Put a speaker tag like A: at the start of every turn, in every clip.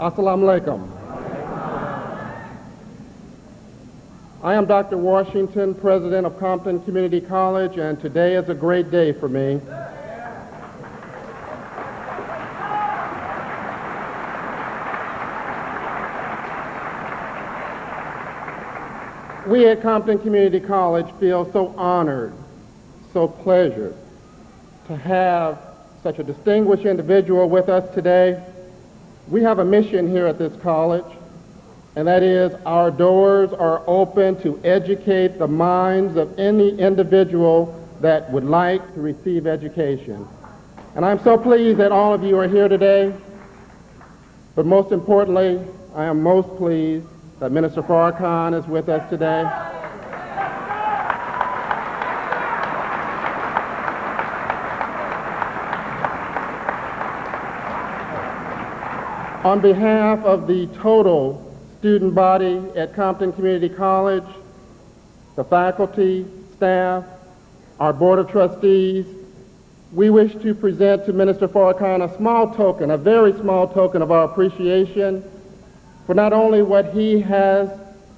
A: Assalamu alaikum. I am Dr. Washington, President of Compton Community College, and today is a great day for me. We at Compton Community College feel so honored, so pleasured to have such a distinguished individual with us today. We have a mission here at this college, and that is our doors are open to educate the minds of any individual that would like to receive education. And I'm so pleased that all of you are here today, but most importantly, I am most pleased that Minister Farrakhan is with us today. On behalf of the total student body at Compton Community College, the faculty, staff, our Board of Trustees, we wish to present to Minister Farrakhan a small token, a very small token of our appreciation for not only what he has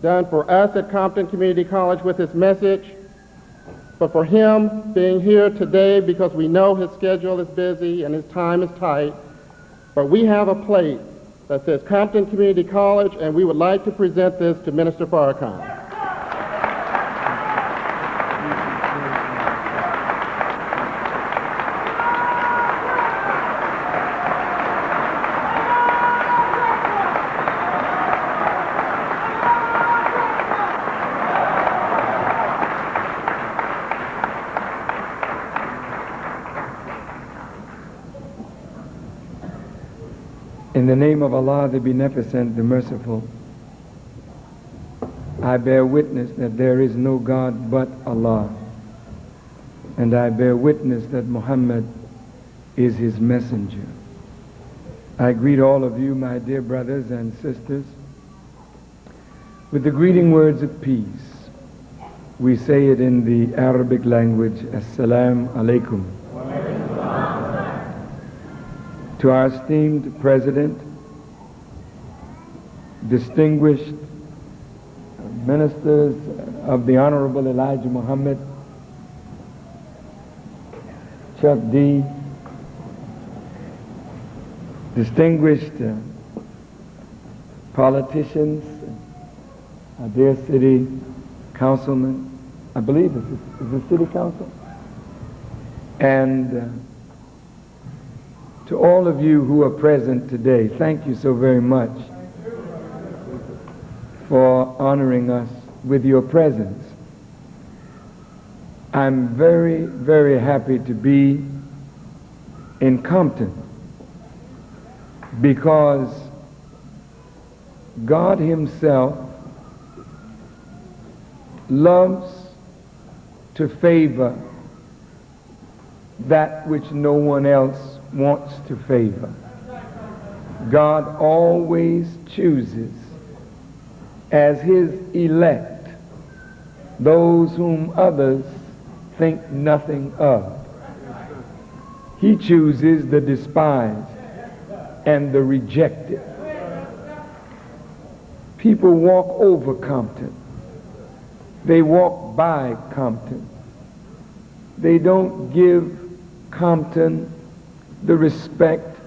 A: done for us at Compton Community College with his message, but for him being here today because we know his schedule is busy and his time is tight. But we have a plate that says Compton Community College, and we would like to present this to Minister Farrakhan.
B: In the name of Allah, the Beneficent, the Merciful, I bear witness that there is no God but Allah, and I bear witness that Muhammad is his messenger. I greet all of you, my dear brothers and sisters, with the greeting words of peace. We say it in the Arabic language, Assalamu alaikum. To our esteemed President, distinguished ministers of the Honorable Elijah Muhammad, Chuck D., distinguished politicians, our dear city councilman, I believe is the city council, and to all of you who are present today, thank you so very much for honoring us with your presence. I'm very, very happy to be in Compton because God himself loves to favor that which no one else wants to favor. God always chooses as his elect those whom others think nothing of. He chooses the despised and the rejected. People walk over Compton. They walk by Compton. They don't give Compton the respect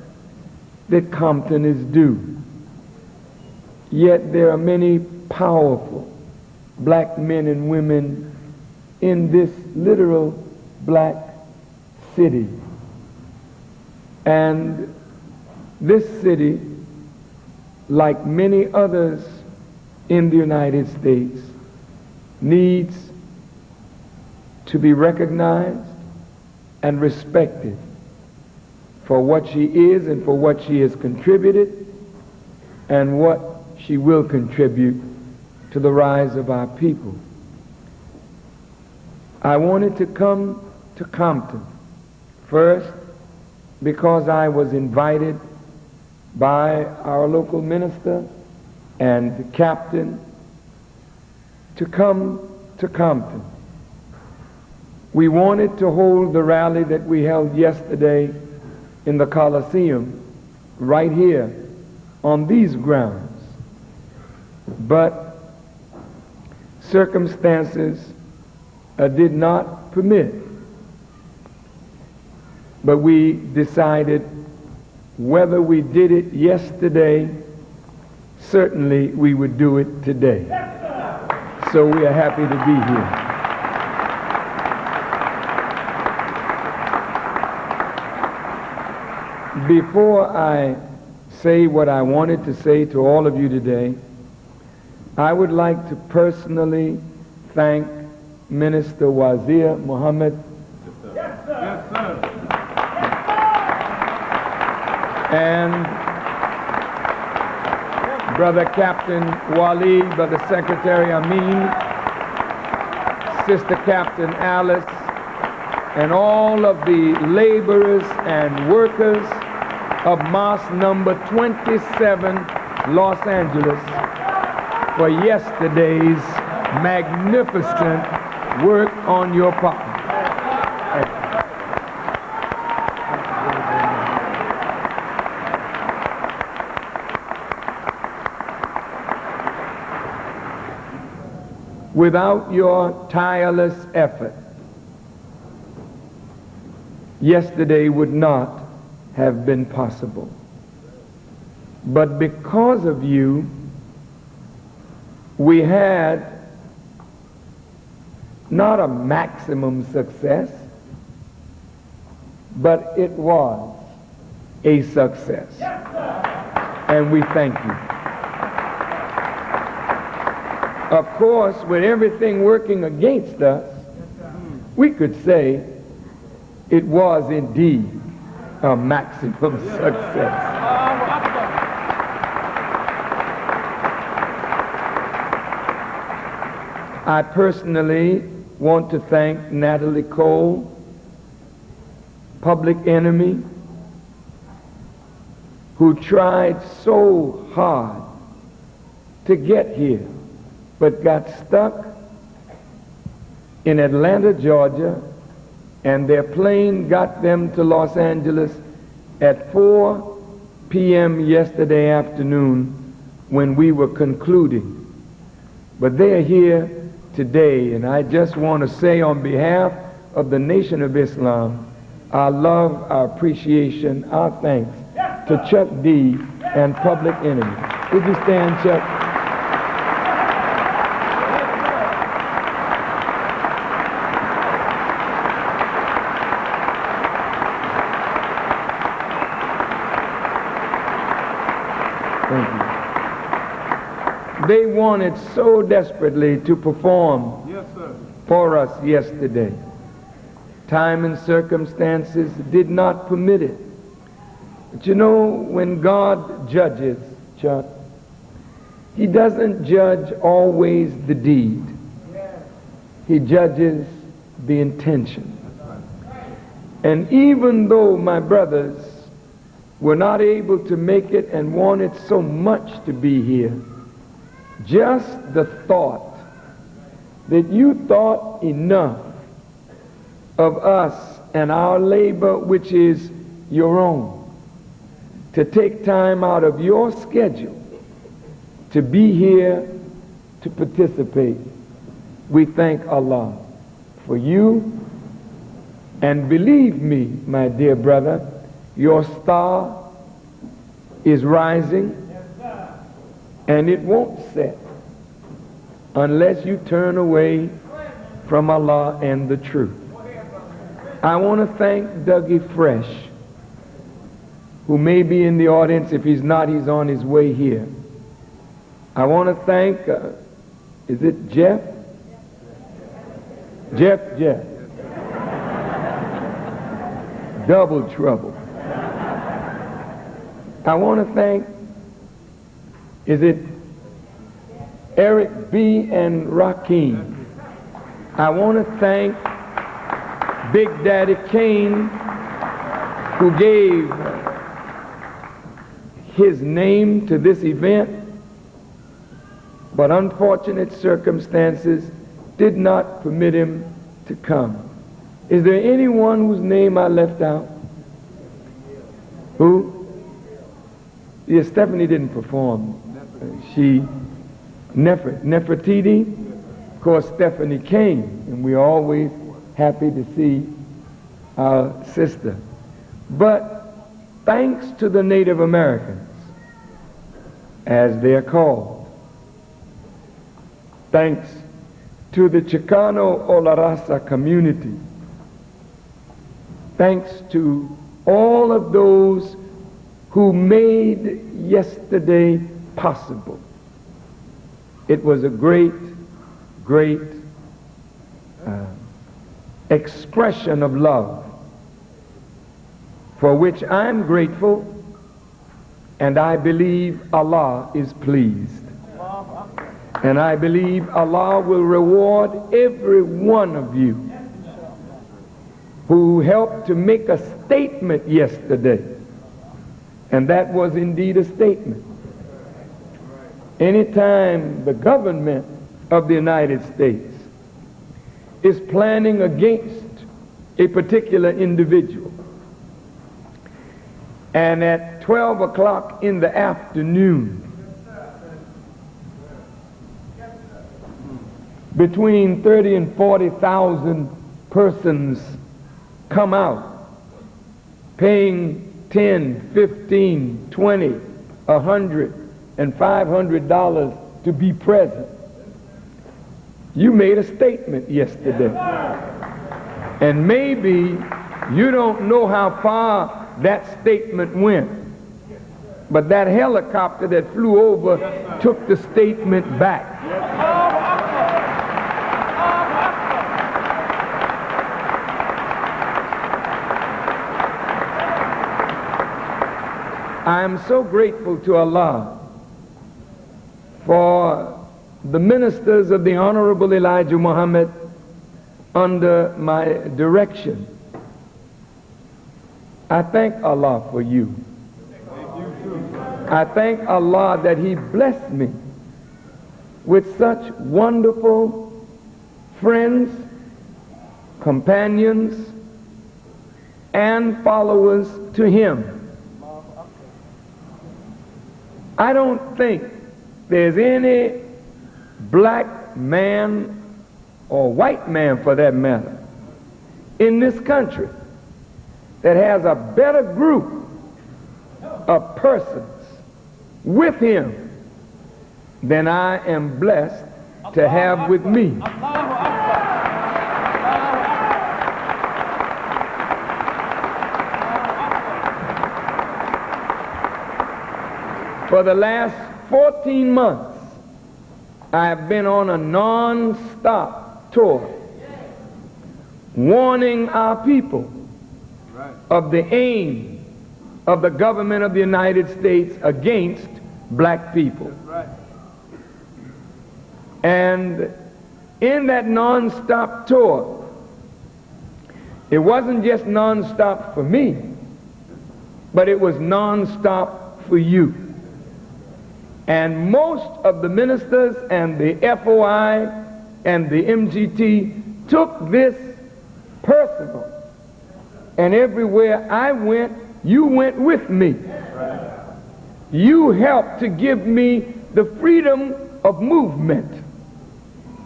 B: that Compton is due. Yet there are many powerful black men and women in this literal black city. And this city, like many others in the United States, needs to be recognized and respected for what she is and for what she has contributed and what she will contribute to the rise of our people. I wanted to come to Compton first because I was invited by our local minister and captain to come to Compton. We wanted to hold the rally that we held yesterday in the Coliseum right here on these grounds, but circumstances did not permit. But we decided whether we did it yesterday, certainly we would do it today. So we are happy to be here. Before I say what I wanted to say to all of you today, I would like to personally thank Minister Wazir Muhammad and Brother Captain Wali, Brother Secretary Amin, Sister Captain Alice, and all of the laborers and workers of Mosque number 27, Los Angeles, for yesterday's magnificent work on your part. Without your tireless effort, yesterday would not have been possible. But because of you, we had not a maximum success, but it was a success. And we thank you. Of course, with everything working against us, we could say it was indeed a maximum success. I personally want to thank Natalie Cole, public enemy, who tried so hard to get here, but got stuck in Atlanta, Georgia, and their plane got them to Los Angeles at 4 p.m. yesterday afternoon when we were concluding. But they're here today, and I just want to say on behalf of the Nation of Islam, our love, our appreciation, our thanks to Chuck D and Public Enemy. Would you stand, Chuck? They wanted so desperately to perform for us yesterday. Time and circumstances did not permit it. But you know, when God judges, Chuck, he doesn't judge always the deed. He judges the intention. And even though my brothers were not able to make it and wanted so much to be here, just the thought that you thought enough of us and our labor, which is your own, to take time out of your schedule to be here to participate. We thank Allah for you, and believe me, my dear brother, your star is rising, and it won't set unless you turn away from Allah and the truth. I want to thank Dougie Fresh, who may be in the audience. If he's not, he's on his way here. I want to thank, is it Jeff? Jeff. Double trouble. I want to thank, is it Eric B. and Rakeem? I want to thank Big Daddy Kane, who gave his name to this event, but unfortunate circumstances did not permit him to come. Is there anyone whose name I left out? Who? Yeah, Stephanie didn't perform. She, Nefertiti, of course, Stephanie came, and we're always happy to see our sister. But thanks to the Native Americans, as they're called, thanks to the Chicano Olarasa community, thanks to all of those who made yesterday possible. It was a great, great expression of love, for which I'm grateful, and I believe Allah is pleased. And I believe Allah will reward every one of you who helped to make a statement yesterday. And that was indeed a statement. Anytime the government of the United States is planning against a particular individual, and at 12 o'clock in the afternoon, between 30 and 40,000 persons come out paying $10, $15, $20, $100, and $500 to be present. You made a statement yesterday. And maybe you don't know how far that statement went, but that helicopter that flew over took the statement back. I am so grateful to Allah for the ministers of the Honorable Elijah Muhammad under my direction. I thank Allah for you. I thank Allah that He blessed me with such wonderful friends, companions, and followers to Him. I don't think there's any black man, or white man for that matter, in this country that has a better group of persons with him than I am blessed to have with me. For the last 14 months, I have been on a non-stop tour warning our people of the aim of the government of the United States against black people. And in that non-stop tour, it wasn't just non-stop for me, but it was non-stop for you. And most of the ministers and the FOI and the MGT took this personal. And everywhere I went, you went with me. You helped to give me the freedom of movement.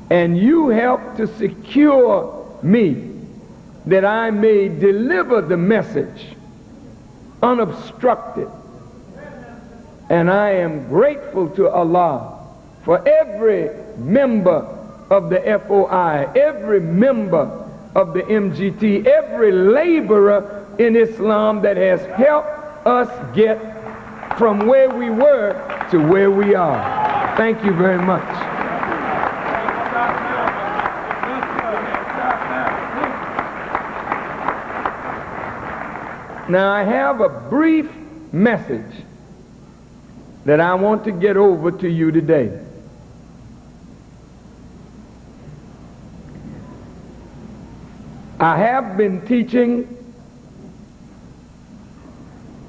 B: And you helped to secure me that I may deliver the message unobstructed. And I am grateful to Allah for every member of the FOI, every member of the MGT, every laborer in Islam that has helped us get from where we were to where we are. Thank you very much. Now I have a brief message that I want to get over to you today. I have been teaching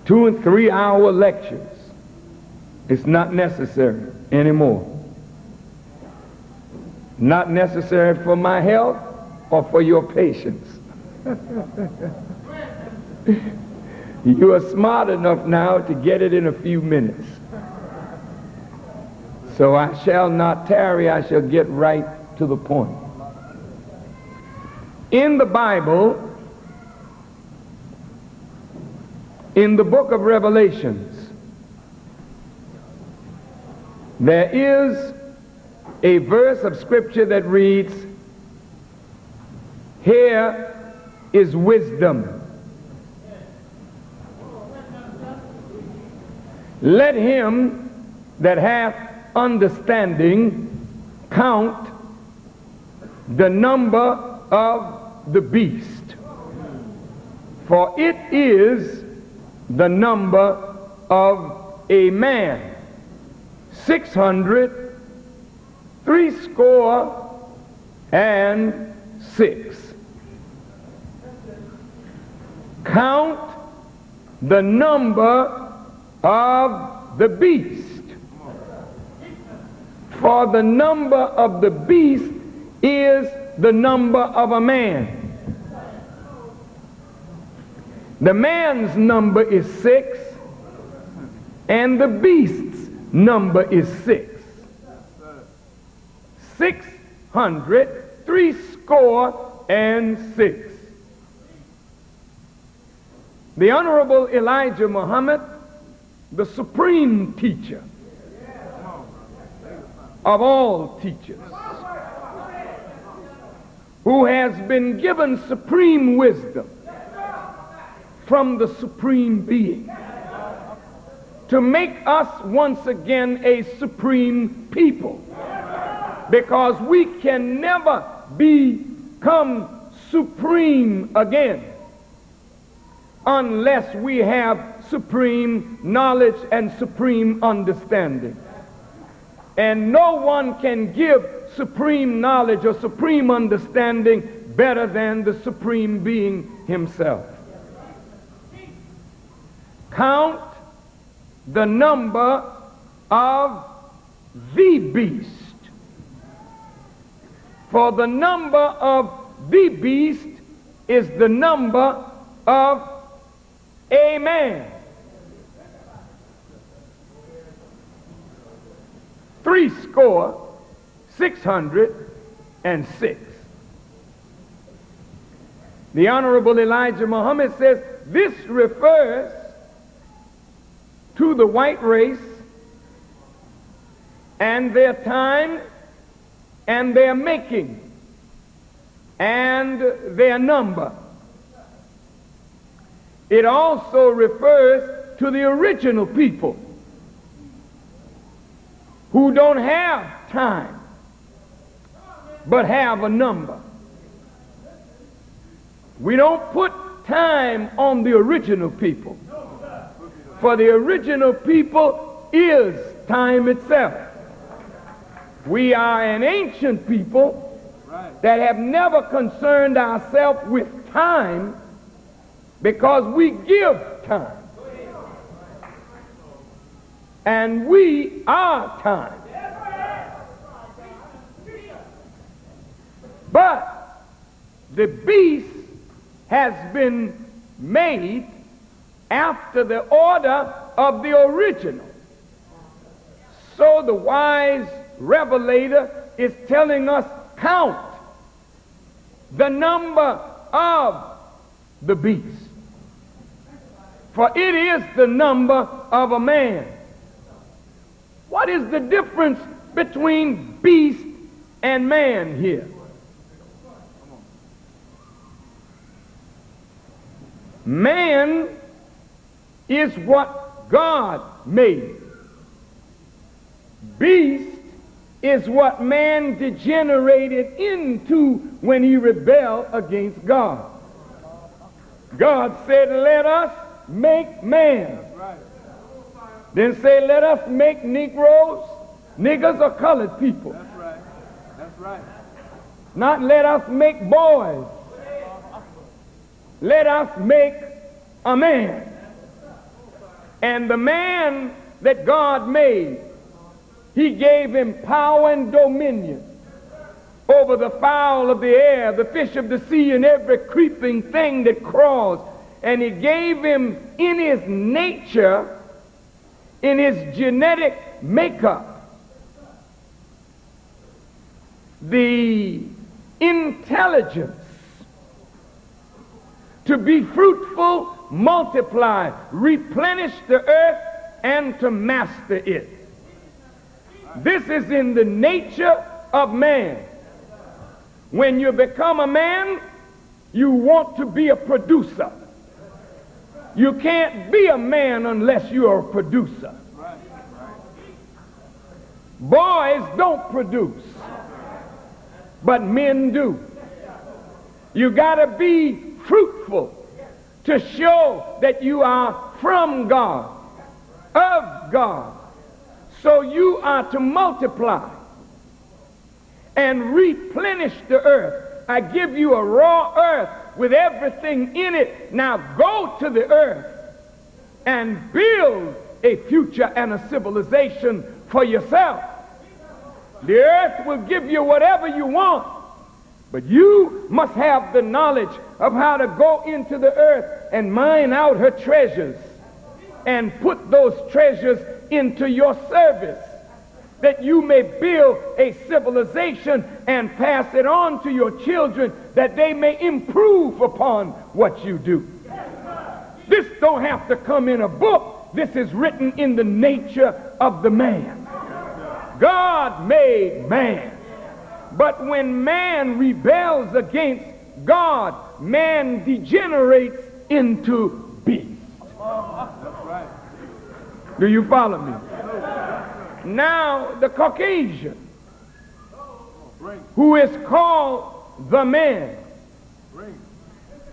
B: 2 and 3 hour lectures. It's not necessary anymore. Not necessary for my health or for your patience. You are smart enough now to get it in a few minutes. So I shall not tarry, I shall get right to the point. In the Bible, in the book of Revelations, there is a verse of scripture that reads, "Here is wisdom. Let him that hath understanding count the number of the beast, for it is the number of a man, 666. Count the number of the beast, for the number of the beast is the number of a man. The man's number is 6, and the beast's number is 6. 666. The Honorable Elijah Muhammad, the supreme teacher of all teachers, who has been given supreme wisdom from the supreme being to make us once again a supreme people, because we can never become supreme again unless we have supreme knowledge and supreme understanding. And no one can give supreme knowledge or supreme understanding better than the supreme being himself. Count the number of the beast, for the number of the beast is the number of a man. 666. The Honorable Elijah Muhammad says this refers to the white race and their time and their making and their number. It also refers to the original people who don't have time but have a number. We don't put time on the original people, for the original people is time itself. We are an ancient people that have never concerned ourselves with time, because we give time. And we are time. But the beast has been made after the order of the original. So the wise revelator is telling us, count the number of the beast, for it is the number of a man. What is the difference between beast and man here? Man is what God made. Beast is what man degenerated into when he rebelled against God. God said, let us make man. Then say, let us make Negroes. Niggers are colored people.
C: That's right. That's right.
B: Not let us make boys. Let us make a man. And the man that God made, he gave him power and dominion over the fowl of the air, the fish of the sea, and every creeping thing that crawls, and he gave him in his nature, in his genetic makeup, the intelligence to be fruitful, multiply, replenish the earth, and to master it. This is in the nature of man. When you become a man, you want to be a producer. You can't be a man unless you're a producer. Boys don't produce, but men do. You got to be fruitful to show that you are from God, of God. So you are to multiply and replenish the earth. I give you a raw earth with everything in it. Now go to the earth and build a future and a civilization for yourself. The earth will give you whatever you want, but you must have the knowledge of how to go into the earth and mine out her treasures and put those treasures into your service, that you may build a civilization and pass it on to your children, that they may improve upon what you do. This don't have to come in a book. This is written in the nature of the man. God made man. But when man rebels against God, man degenerates into beast. Do you follow me? Now, the Caucasian, who is called the man,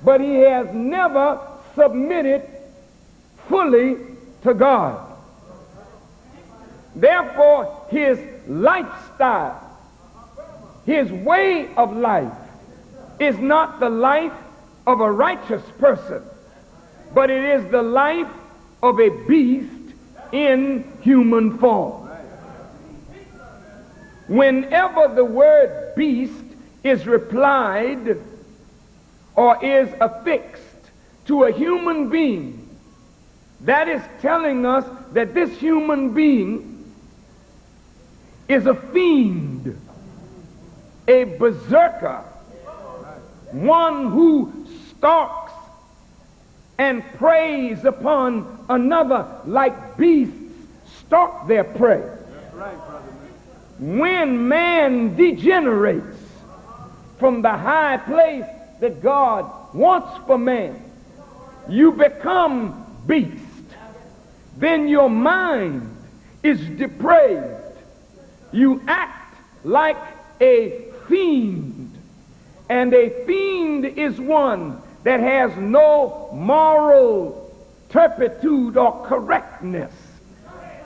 B: but he has never submitted fully to God. Therefore, his lifestyle, his way of life, is not the life of a righteous person, but it is the life of a beast in human form. Whenever the word beast is replied or is affixed to a human being, that is telling us that this human being is a fiend, a berserker, one who stalks and preys upon another like beasts stalk their prey. When man degenerates from the high place that God wants for man, you become beast. Then your mind is depraved. You act like a fiend. And a fiend is one that has no moral turpitude or correctness.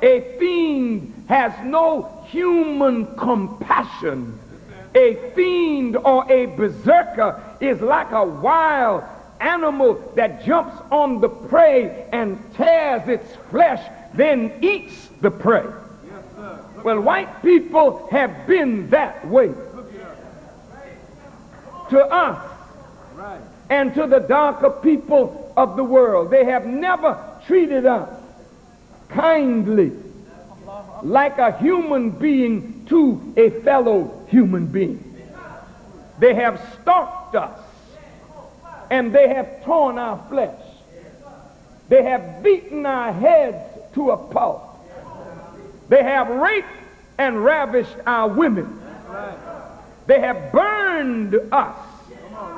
B: A fiend has no human compassion. A fiend or a berserker is like a wild animal that jumps on the prey and tears its flesh, then eats the prey. Well, white people have been that way to us and to the darker people of the world. They have never treated us kindly like a human being to a fellow human being. They have stalked us and they have torn our flesh. They have beaten our heads to a pulp. They have raped and ravished our women. They have burned us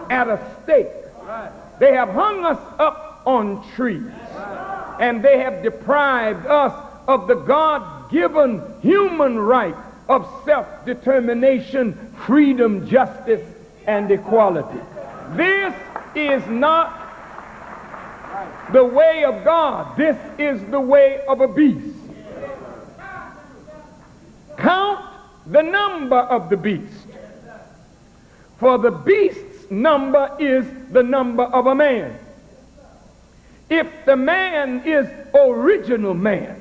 B: at a stake. They have hung us up on trees. And they have deprived us of the God-given human right of self-determination, freedom, justice, and equality. This is not the way of God. This is the way of a beast. Count the number of the beast, for the beast's number is the number of a man. If the man is original man,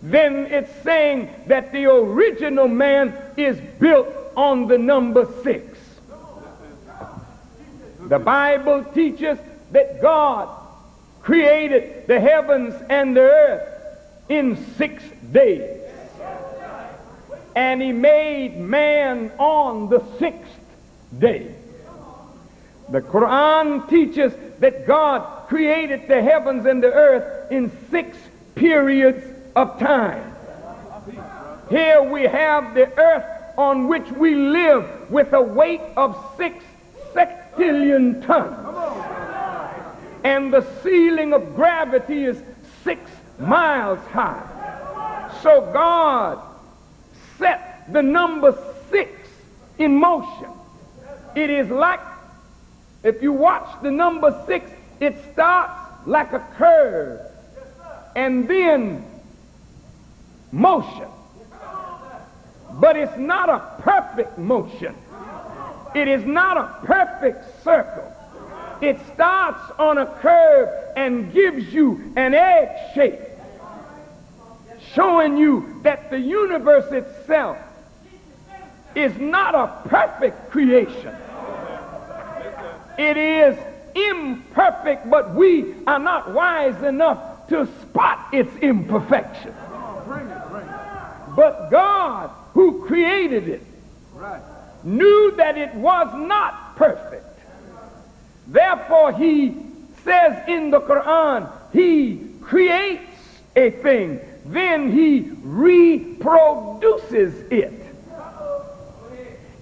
B: then it's saying that the original man is built on the number 6. The Bible teaches that God created the heavens and the earth in 6 days. And he made man on the 6th day. The Quran teaches that God created the heavens and the earth in 6 periods of time. Here we have the earth on which we live with a weight of 6 sextillion tons. And the ceiling of gravity is 6 miles high. So God set the number 6 in motion. It is like, if you watch the number 6, it starts like a curve and then motion. But it's not a perfect motion. It is not a perfect circle. It starts on a curve and gives you an egg shape, showing you that the universe itself is not a perfect creation. It is imperfect, but we are not wise enough to spot its imperfection. But God, who created it, knew that it was not perfect. Therefore, he says in the Quran, he creates a thing, then he reproduces it.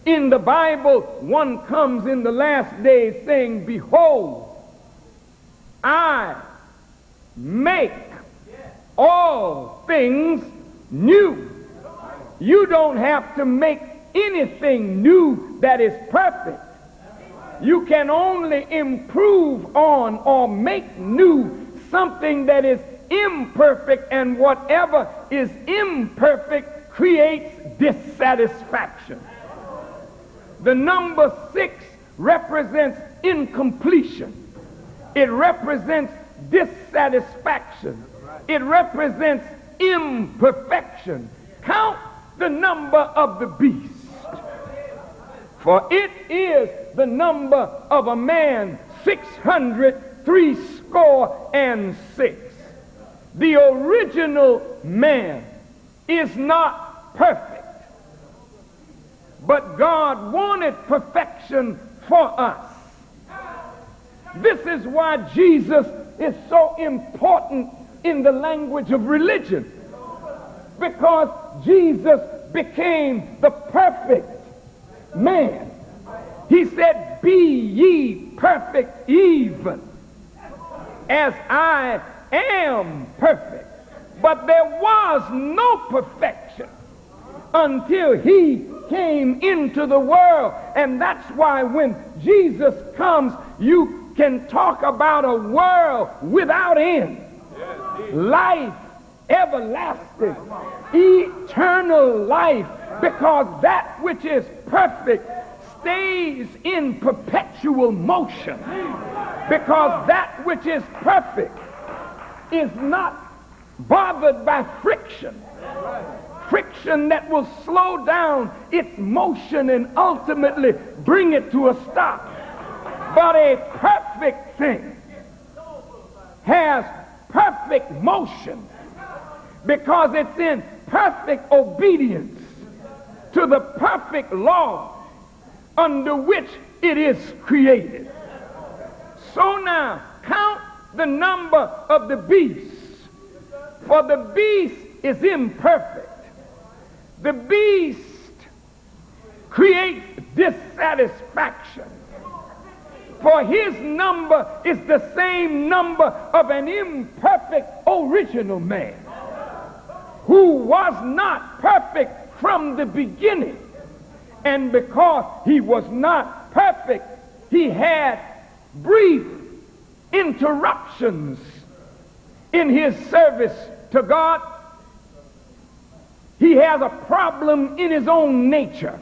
B: In the Bible, one comes in the last days saying, behold, I make all things new. You don't have to make anything new that is perfect. You can only improve on or make new something that is imperfect, and whatever is imperfect creates dissatisfaction. The number 6 represents incompletion. It represents dissatisfaction. It represents imperfection. Count the number of the beast, for it is the number of a man 666. The original man is not perfect, but God wanted perfection for us. This is why Jesus is so important in the language of religion, because Jesus became the perfect man. He said, be ye perfect even as I am perfect. But there was no perfection until he came into the world. And that's why when Jesus comes, you can talk about a world without end. Life everlasting, eternal life, because that which is perfect stays in perpetual motion, because that which is perfect is not bothered by friction that will slow down its motion and ultimately bring it to a stop. But a perfect thing has perfect motion because it's in perfect obedience to the perfect law under which it is created. So now, count the number of the beast, for the beast is imperfect. The beast creates dissatisfaction, for his number is the same number of an imperfect original man who was not perfect from the beginning. And because he was not perfect, he had brief interruptions in his service to God. He has a problem in his own nature.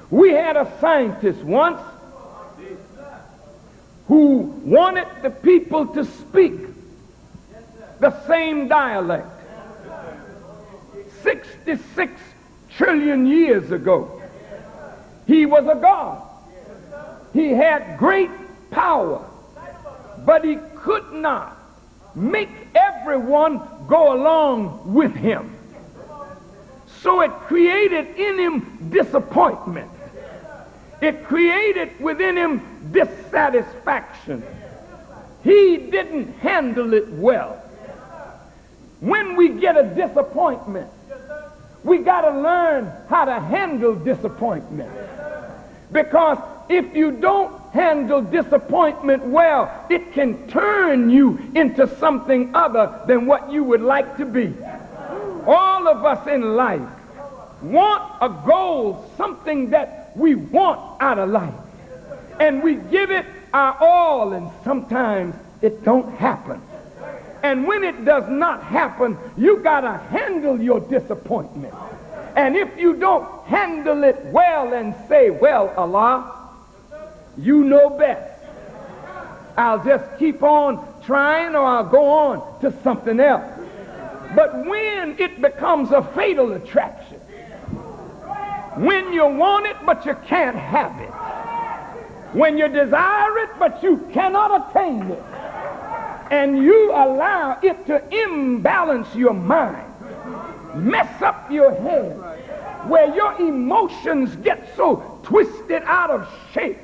B: We had a scientist once who wanted the people to speak the same dialect. 66 trillion years ago, he was a god. He had great power, but he could not make everyone go along with him. So it created in him disappointment. It created within him dissatisfaction. He didn't handle it well. When we get a disappointment, we got to learn how to handle disappointment. Because if you don't handle disappointment well, it can turn you into something other than what you would like to be. All of us in life want a goal, something that we want out of life. And we give it our all, and sometimes it don't happen. And when it does not happen, you got to handle your disappointment. And if you don't handle it well and say, well, Allah, you know best. I'll just keep on trying, or I'll go on to something else. But when it becomes a fatal attraction, when you want it but you can't have it, when you desire it but you cannot attain it, and you allow it to imbalance your mind, mess up your head, where your emotions get so twisted out of shape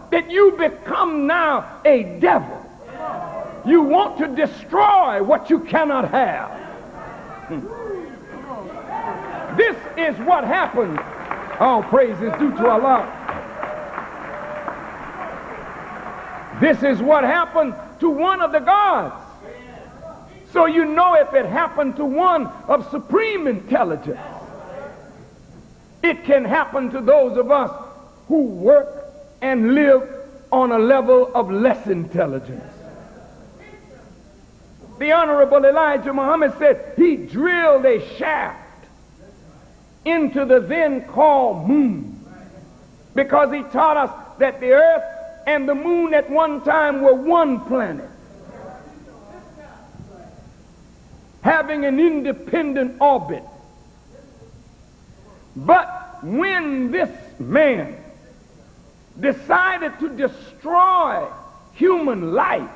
B: that you become now a devil. You want to destroy what you cannot have. This is what happens. All praise is due to Allah. This is what happened to one of the gods. So you know, if it happened to one of supreme intelligence, it can happen to those of us who work and live on a level of less intelligence. The Honorable Elijah Muhammad said he drilled a shaft into the then called moon, because he taught us that the earth and the moon at one time were one planet, having an independent orbit. But when this man decided to destroy human life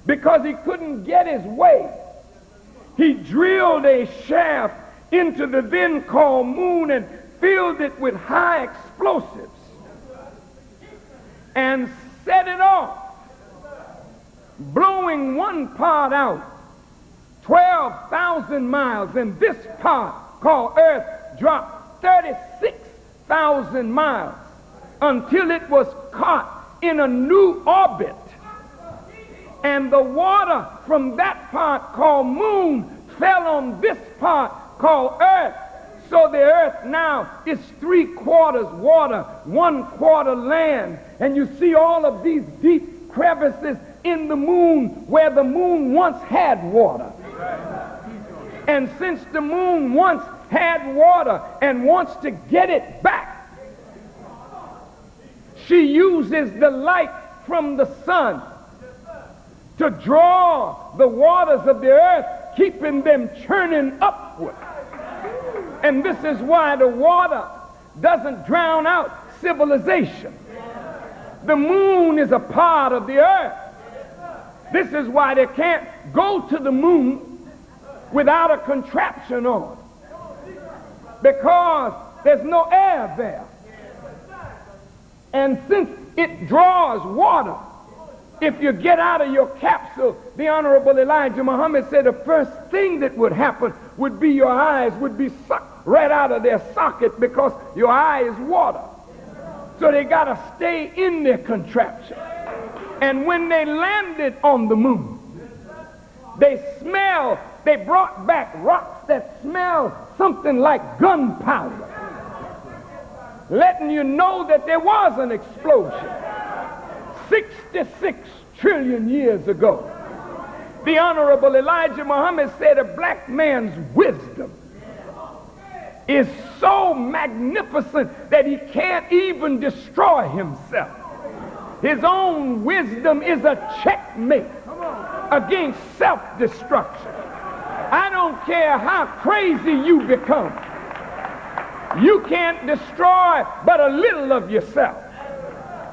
B: because he couldn't get his way, he drilled a shaft into the then called moon and filled it with high explosives and set it off, blowing one part out 12,000 miles, and this part called Earth dropped 36,000 miles until it was caught in a new orbit. And the water from that part called moon fell on this part called Earth. So the Earth now is 3/4 water, 1/4 land. And you see all of these deep crevices in the moon where the moon once had water. And since the moon once had water and wants to get it back, she uses the light from the sun to draw the waters of the earth, keeping them churning upward. And this is why the water doesn't drown out civilization. The moon is a part of the earth. This is why they can't go to the moon without a contraption on, because there's no air there. And since it draws water, if you get out of your capsule, the Honorable Elijah Muhammad said the first thing that would happen would be your eyes would be sucked right out of their socket, because your eye is water. So they got to stay in their contraption. And when they landed on the moon, they brought back rocks that smelled something like gunpowder, letting you know that there was an explosion 66 trillion years ago. The Honorable Elijah Muhammad said a black man's wisdom is so magnificent that he can't even destroy himself. His own wisdom is a checkmate against self-destruction. I don't care how crazy you become, you can't destroy but a little of yourself.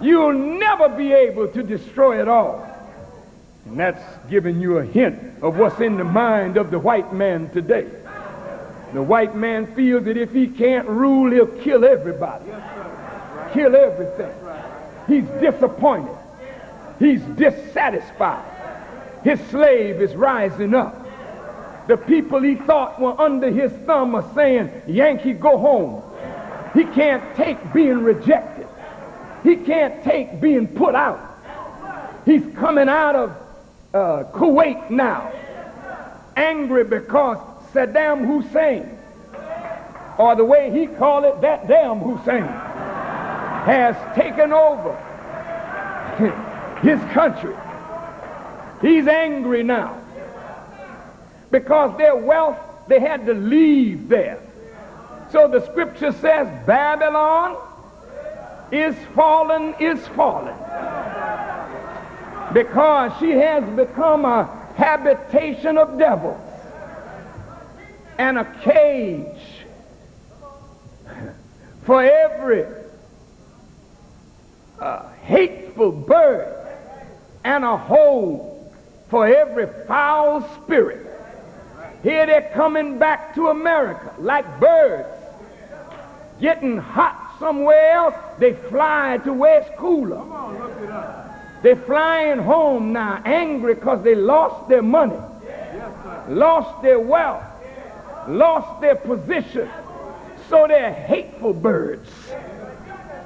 B: you'll never be able to destroy it all. And that's giving you a hint of what's in the mind of the white man today. The white man feels that if he can't rule, he'll kill everybody, kill everything. He's disappointed. He's dissatisfied. His slave is rising up. The people he thought were under his thumb are saying, Yankee, go home. He can't take being rejected. He can't take being put out. He's coming out of Kuwait now, angry because Saddam Hussein, or the way he called it, that damn Hussein, has taken over his country. He's angry now because their wealth, they had to leave there. So the scripture says Babylon is fallen, because she has become a habitation of devils and a cage for every hateful bird and a hole for every foul spirit. Here they're coming back to America like birds, getting hot somewhere else. They fly to where it's cooler.
C: Come on, look it up.
B: They're flying home now, angry because they lost their money, lost their wealth, lost their position. So they're hateful birds,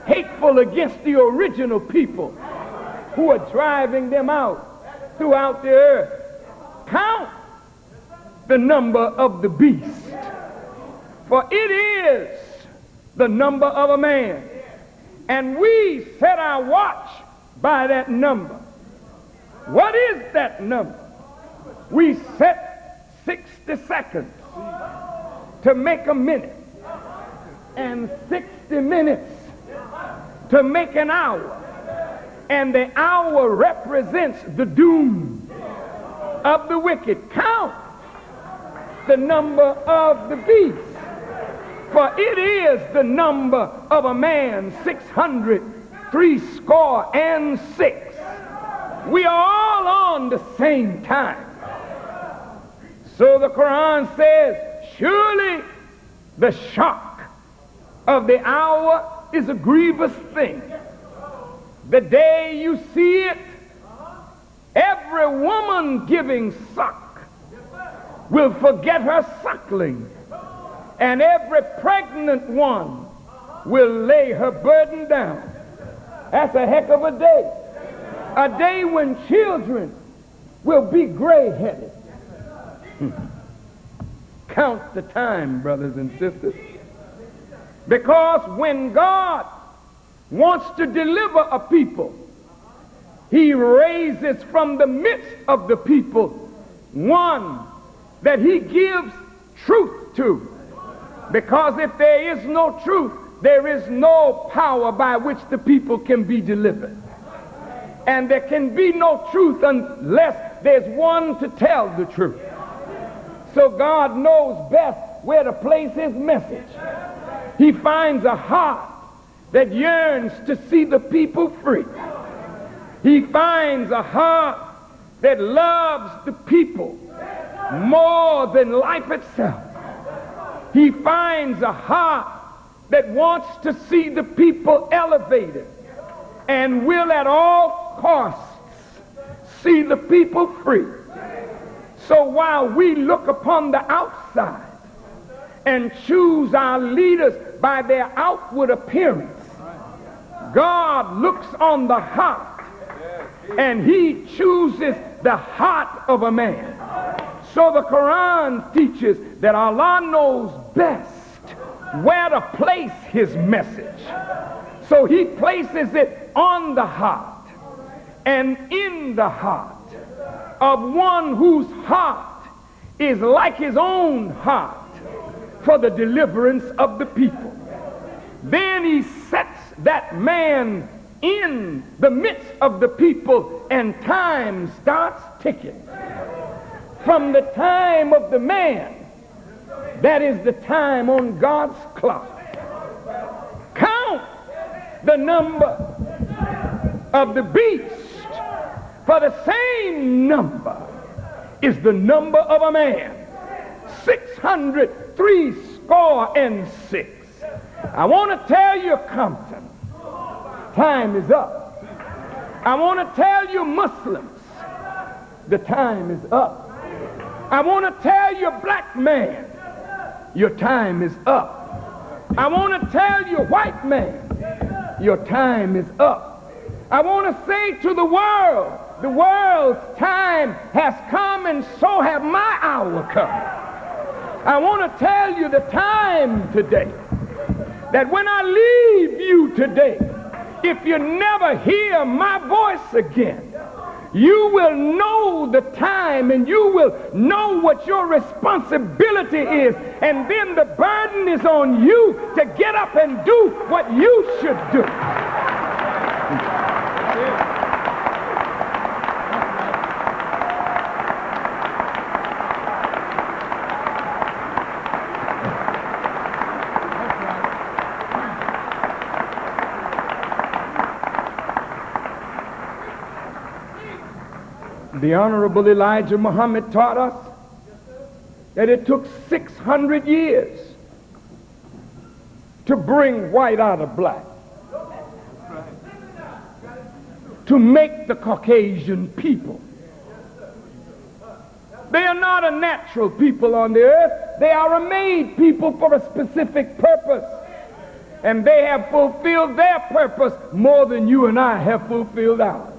B: hateful against the original people who are driving them out throughout the earth. Count the number of the beast, for it is the number of a man, and we set our watch by that number. What is that number? We set 60 seconds to make a minute, and 60 minutes to make an hour, and the hour represents the doom of the wicked. Count the number of the beast, for it is the number of a man, 666. We are all on the same time. So the Quran says, surely the shock of the hour is a grievous thing. The day you see it, every woman giving suck will forget her suckling, and every pregnant one will lay her burden down. That's a heck of a day when children will be gray-headed. Count the time, brothers and sisters, because when God wants to deliver a people, he raises from the midst of the people one that he gives truth to. Because if there is no truth, there is no power by which the people can be delivered. And there can be no truth unless there's one to tell the truth. So God knows best where to place his message. He finds a heart that yearns to see the people free. He finds a heart that loves the people more than life itself. He finds a heart that wants to see the people elevated and will at all costs see the people free. So while we look upon the outside and choose our leaders by their outward appearance, God looks on the heart, and he chooses the heart of a man. So the Quran teaches that Allah knows best where to place his message. So he places it on the heart and in the heart of one whose heart is like his own heart for the deliverance of the people. Then he sets that man in the midst of the people, and time starts ticking. From the time of the man, that is the time on God's clock. Count the number of the beast, for the same number is the number of a man, 603 score. I want to tell you, Compton, time is up. I want to tell you, Muslims, the time is up. I want to tell you, black man, your time is up. I want to tell you, white man, your time is up. I want to say to the world's time has come, and so have my hour come. I want to tell you the time today, that when I leave you today, if you never hear my voice again, you will know the time, and you will know what your responsibility is, and then the burden is on you to get up and do what you should do. The Honorable Elijah Muhammad taught us that it took 600 years to bring white out of black, to make the Caucasian people. They are not a natural people on the earth. They are a made people for a specific purpose. And they have fulfilled their purpose more than you and I have fulfilled ours.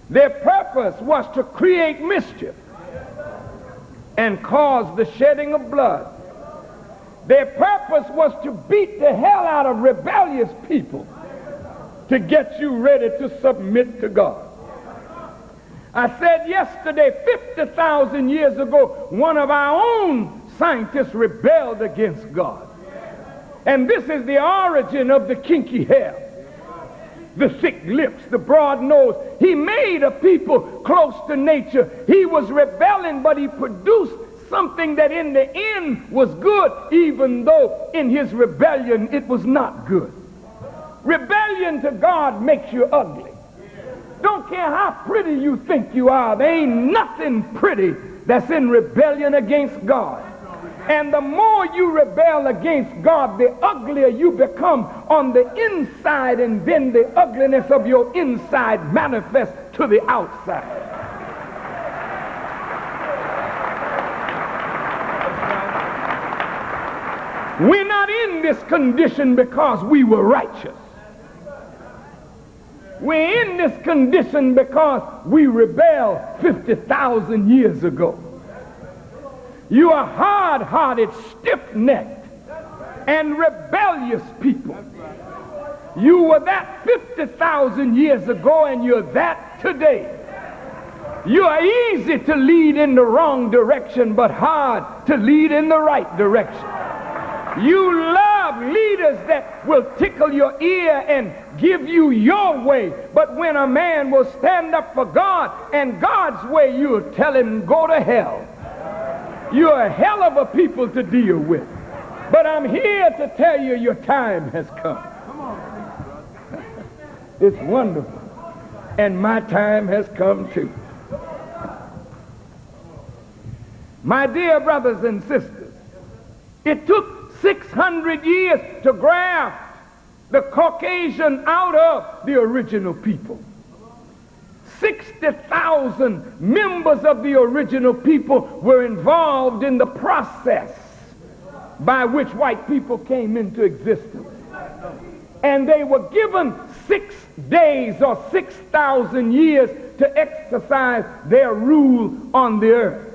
B: Their purpose was to create mischief and cause the shedding of blood. Their purpose was to beat the hell out of rebellious people to get you ready to submit to God. I said yesterday, 50,000 years ago, one of our own scientists rebelled against God. And this is the origin of the kinky hair, the thick lips, the broad nose. He made a people close to nature. He was rebelling, but he produced something that in the end was good, even though in his rebellion it was not good. Rebellion to God makes you ugly. Don't care how pretty you think you are, there ain't nothing pretty that's in rebellion against God. And the more you rebel against God, the uglier you become on the inside, and then the ugliness of your inside manifests to the outside. We're not in this condition because we were righteous. We're in this condition because we rebelled 50,000 years ago. You are hard-hearted, stiff-necked, and rebellious people. You were that 50,000 years ago, and you're that today. You are easy to lead in the wrong direction, but hard to lead in the right direction. You love leaders that will tickle your ear and give you your way, but when a man will stand up for God and God's way, you'll tell him, go to hell. You're a hell of a people to deal with. But I'm here to tell you your time has come. It's wonderful. And my time has come too. My dear brothers and sisters, it took 600 years to graft the Caucasian out of the original people. 60,000 members of the original people were involved in the process by which white people came into existence. And they were given 6 days or 6,000 years to exercise their rule on the earth.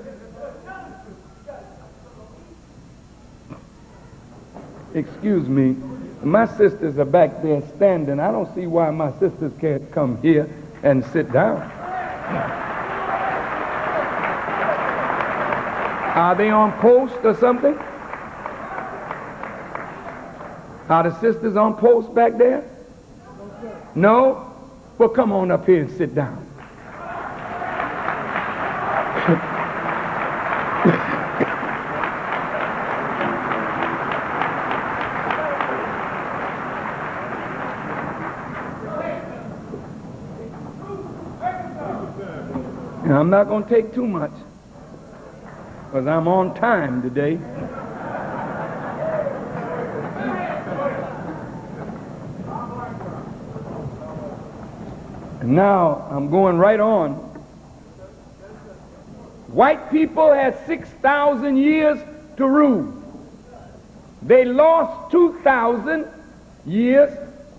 B: Excuse me, my sisters are back there standing. I don't see why my sisters can't come here and sit down. Are they on post or something? Are the sisters on post back there? No? Well, come on up here and sit down. And I'm not going to take too much, because I'm on time today. And now I'm going right on. White people had 6,000 years to rule. They lost 2,000 years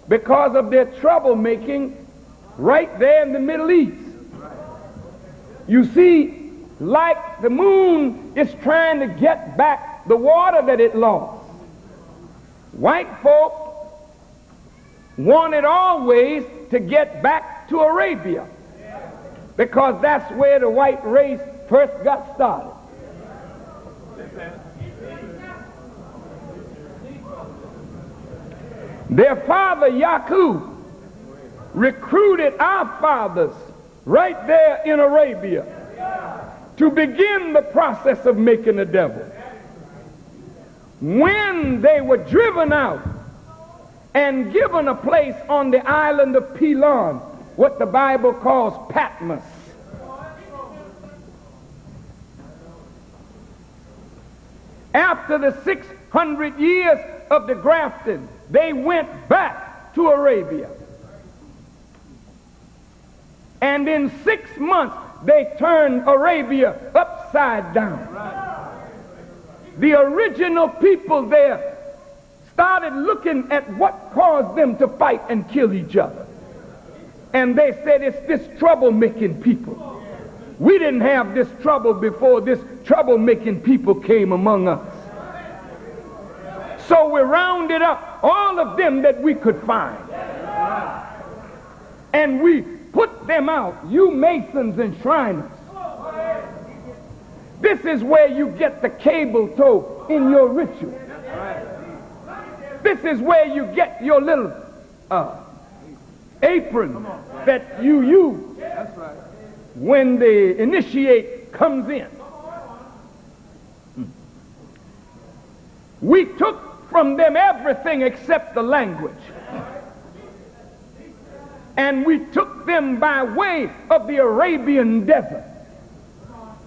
B: because of their troublemaking right there in the Middle East. You see, like the moon is trying to get back the water that it lost. White folk wanted always to get back to Arabia, because that's where the white race first got started. Their father Yaqub recruited our fathers right there in Arabia to begin the process of making a devil. When they were driven out and given a place on the island of Pelon, what the Bible calls Patmos, after the 600 years of the grafting, they went back to Arabia. And in 6 months, they turned Arabia upside down. The original people there started looking at what caused them to fight and kill each other. And they said, it's this troublemaking people. We didn't have this trouble before this troublemaking people came among us. So we rounded up all of them that we could find. And we put them out, you masons and shriners. This is where you get the cable toe in your ritual. This is where you get your little apron that you use when the initiate comes in. We took from them everything except the language. And we took them by way of the Arabian desert.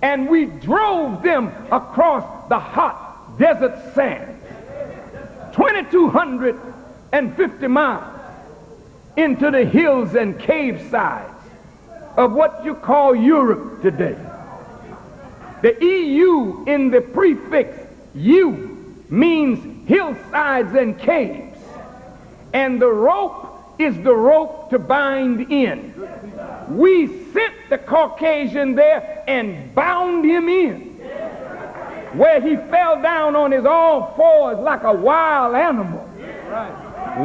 B: And we drove them across the hot desert sand. 2,250 miles into the hills and cave sides of what you call Europe today. The EU in the prefix U means hillsides and caves. And the rope is the rope to bind in. We sent the Caucasian there and bound him in, where he fell down on his all fours like a wild animal.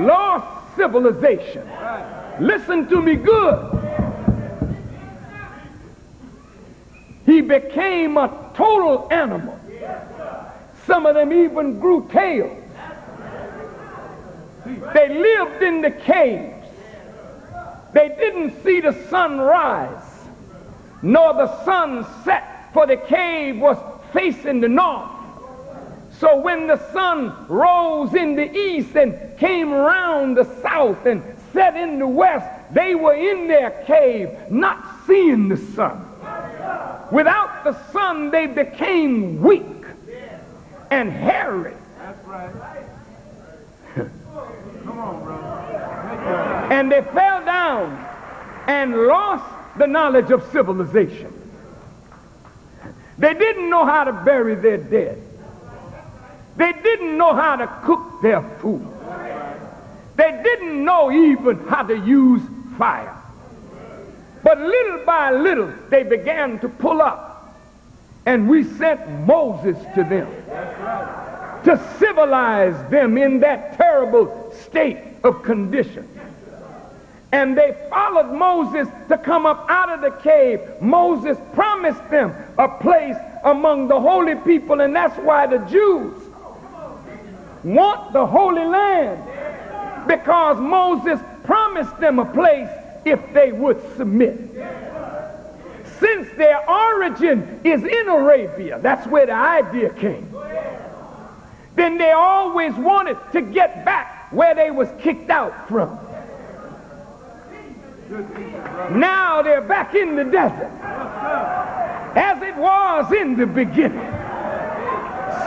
B: Lost civilization. Listen to me good. He became a total animal. Some of them even grew tails. They lived in the caves. They didn't see the sun rise, nor the sun set, for the cave was facing the north. So when the sun rose in the east and came around the south and set in the west, they were in their cave, not seeing the sun. Without the sun, they became weak and hairy.
C: That's right. Come on, brother.
B: And they fell down and lost the knowledge of civilization. They didn't know how to bury their dead. They didn't know how to cook their food. They didn't know even how to use fire. But little by little, they began to pull up. And we sent Moses to them to civilize them in that terrible state of condition. And they followed Moses to come up out of the cave. Moses promised them a place among the holy people, and that's why the Jews want the Holy Land, because Moses promised them a place if they would submit. Since their origin is in Arabia, that's where the idea came, then they always wanted to get back where they was kicked out from. Now they're back in the desert. As it was in the beginning,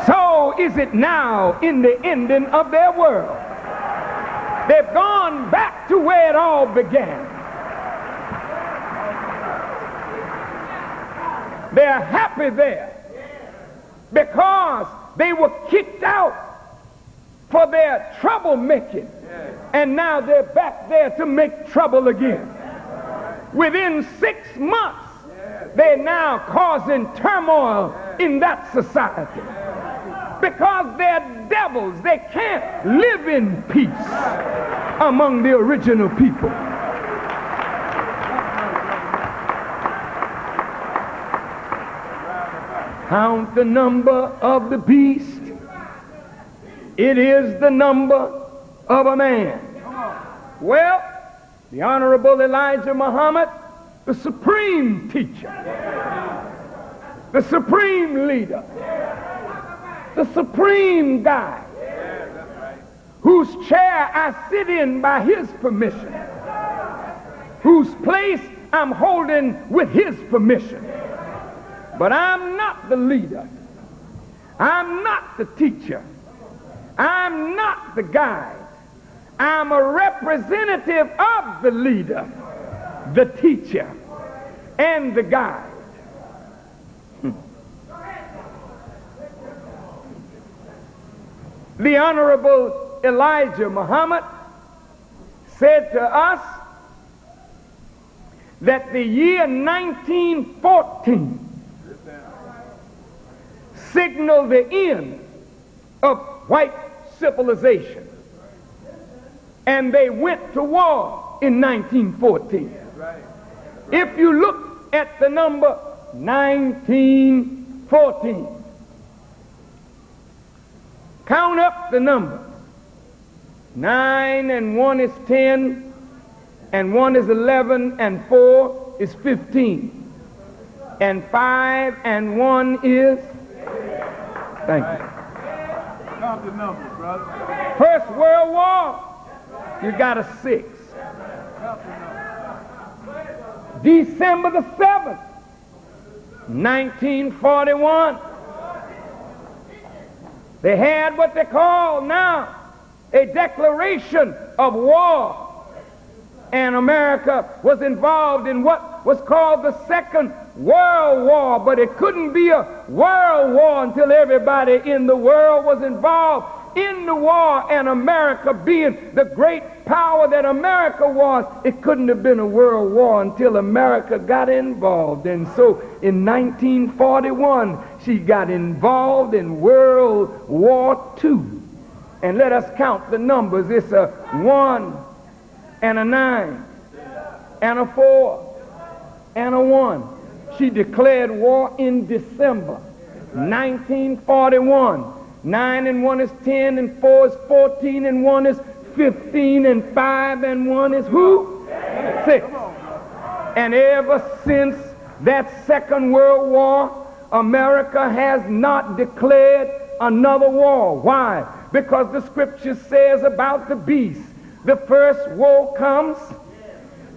B: so is it now in the ending of their world. They've gone back to where it all began. They're happy there because they were kicked out for their troublemaking, and now they're back there to make trouble again. Within 6 months, they're now causing turmoil in that society because they're devils. They can't live in peace among the original people. Count the number of the beast. It is the number of a man. Well, the Honorable Elijah Muhammad, the supreme teacher, the supreme leader, the supreme guide, whose chair I sit in by his permission, whose place I'm holding with his permission. But I'm not the leader. I'm not the teacher. I'm not the guide. I'm a representative of the leader, the teacher, and the guide. The Honorable Elijah Muhammad said to us that the year 1914 signaled the end of white civilization. And they went to war in 1914. If you look at the number 1914, count up the number. 9 and 1 is 10, and 1 is 11, and 4 is 15, and 5 and 1 is... Thank you.
C: Count the numbers, brother.
B: First World War, you got a 6. December the 7th, 1941, they had what they call now a declaration of war. And America was involved in what was called the Second World War, but it couldn't be a world war until everybody in the world was involved in the war. And America being the great power that America was, it couldn't have been a world war until America got involved. And so in 1941, she got involved in World War II. And let us count the numbers. It's a 1 and a 9 and a 4 and a 1. She declared war in December 1941. 9 and 1 is 10, and 4 is 14, and 1 is 15, and 5 and 1 is who? 6. And ever since that Second World War, America has not declared another war. Why? Because the scripture says about the beast, the first woe comes,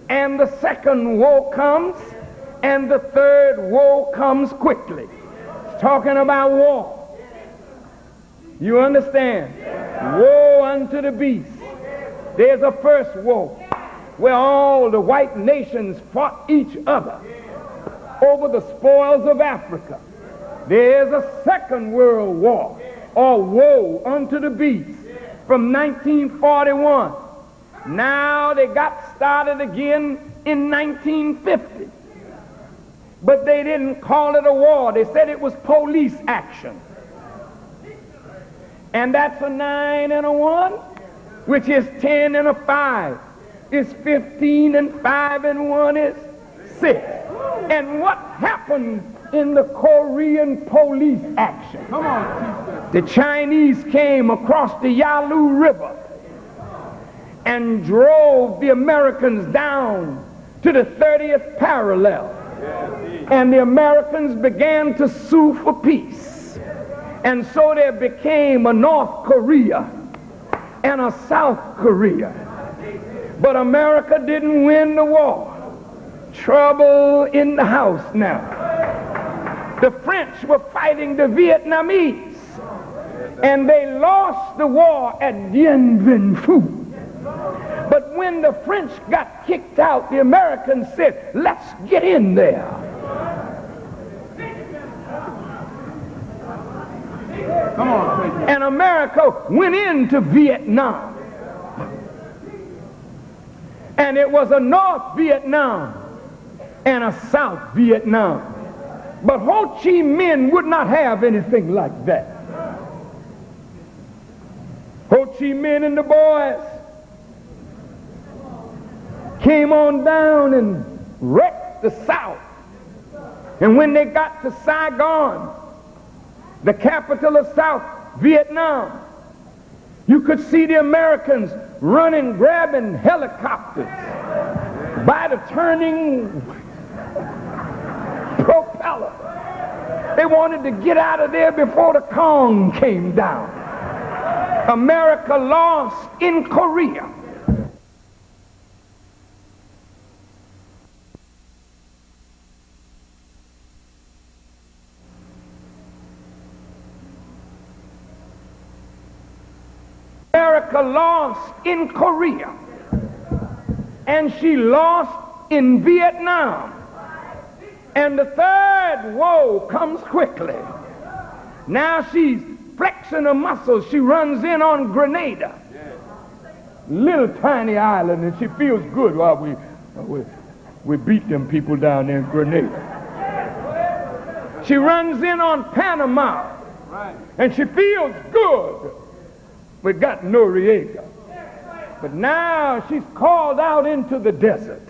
B: and the second woe comes, and the third woe comes quickly. It's talking about war. You understand? Woe unto the beast. There's a first woe where all the white nations fought each other over the spoils of Africa. There's a second world war, or woe unto the beast, from 1941. Now they got started again in 1950. But they didn't call it a war. They said it was police action. And that's a 9 and a 1, which is 10 and a 5. It's 15, and 5 and 1 is 6. And what happened in the Korean police action?
C: Come on,
B: the Chinese came across the Yalu River and drove the Americans down to the 30th parallel. And the Americans began to sue for peace. And so there became a North Korea and a South Korea. But America didn't win the war. Trouble in the house now. The French were fighting the Vietnamese, and they lost the war at Dien Bien Phu. But when the French got kicked out, the Americans said, let's get in there.
C: Come on,
B: And America went into Vietnam. And it was a North Vietnam and a South Vietnam. But Ho Chi Minh would not have anything like that. Ho Chi Minh and the boys came on down and wrecked the South. And when they got to Saigon, the capital of South Vietnam, you could see the Americans running, grabbing helicopters by the turning propeller. They wanted to get out of there before the Kong came down. America lost in Korea. America lost in Korea, and she lost in Vietnam. And the third woe comes quickly. Now she's flexing her muscles. She runs in on Grenada, little tiny island, and she feels good while we beat them people down there in Grenada. She runs in on Panama, and she feels good. We got Noriega. But now she's called out into the desert.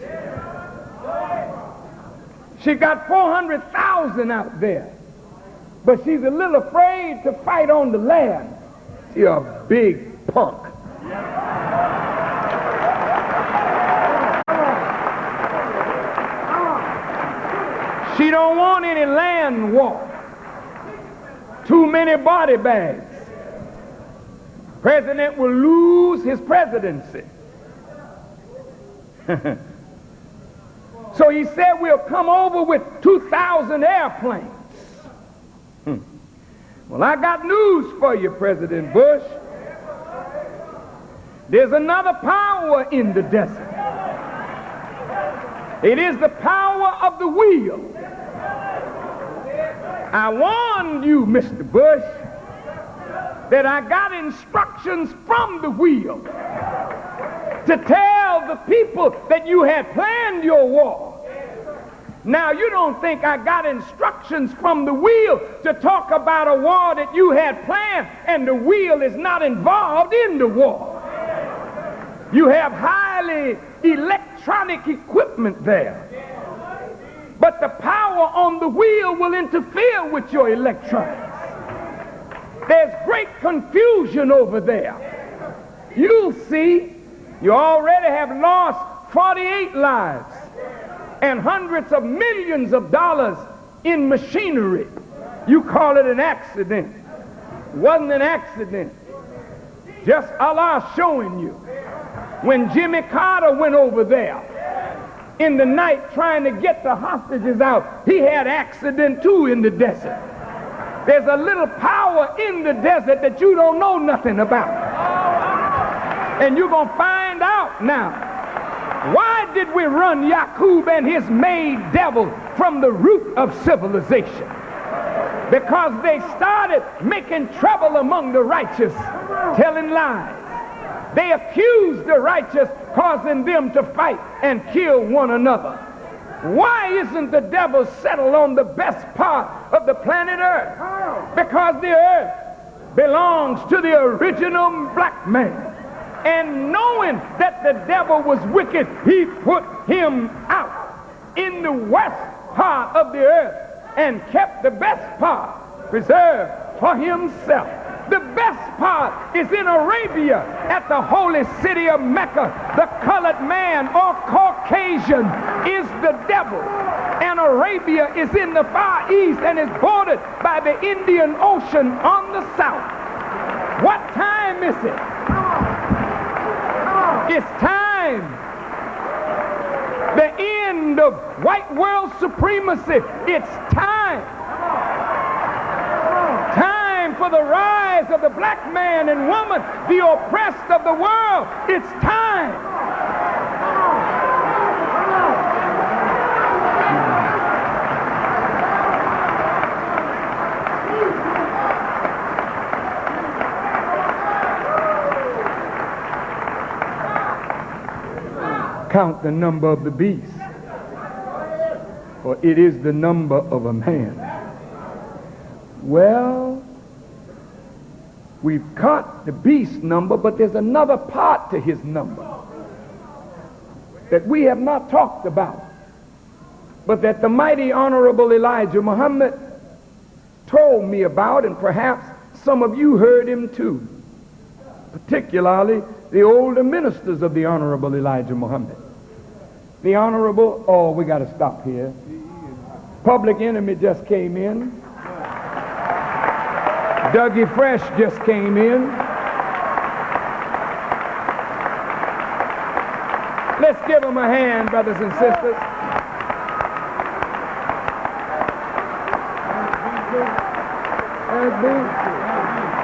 B: She got 400,000 out there. But she's a little afraid to fight on the land. She's a big punk. She don't want any land war. Too many body bags. President will lose his presidency. So he said we'll come over with 2,000 airplanes. Well, I got news for you, President Bush. There's another power in the desert. It is the power of the wheel. I warned you, Mr. Bush, that I got instructions from the wheel to tell the people that you had planned your war. Now, you don't think I got instructions from the wheel to talk about a war that you had planned and the wheel is not involved in the war. You have highly electronic equipment there. But the power on the wheel will interfere with your electronics. There's great confusion over there. You'll see, you already have lost 48 lives and hundreds of millions of dollars in machinery. You call it an accident. It wasn't an accident. Just Allah showing you. When Jimmy Carter went over there in the night trying to get the hostages out, he had accident too in the desert. There's a little power in the desert that you don't know nothing about. And you're going to find out now. Why did we run Yaqub and his maid devil from the root of civilization? Because they started making trouble among the righteous, telling lies. They accused the righteous, causing them to fight and kill one another. Why isn't the devil settled on the best part of the planet Earth? Because the earth belongs to the original black man. And knowing that the devil was wicked, he put him out in the west part of the earth and kept the best part preserved for himself. The best part is in Arabia at the holy city of Mecca. The colored man or Caucasian is the devil. And Arabia is in the Far East and is bordered by the Indian Ocean on the south. What time is it? It's time. The end of white world supremacy. It's time. for the rise of the black man and woman, the oppressed of the world. It's time. Count the number of the beast, for it is the number of a man. Well, we've caught the beast number, but there's another part to his number that we have not talked about, but that the mighty Honorable Elijah Muhammad told me about, and perhaps some of you heard him too, particularly the older ministers of the Honorable Elijah Muhammad. The Honorable, oh, we got to stop here. Public Enemy just came in. Dougie Fresh just came in. Let's give them a hand, brothers and sisters.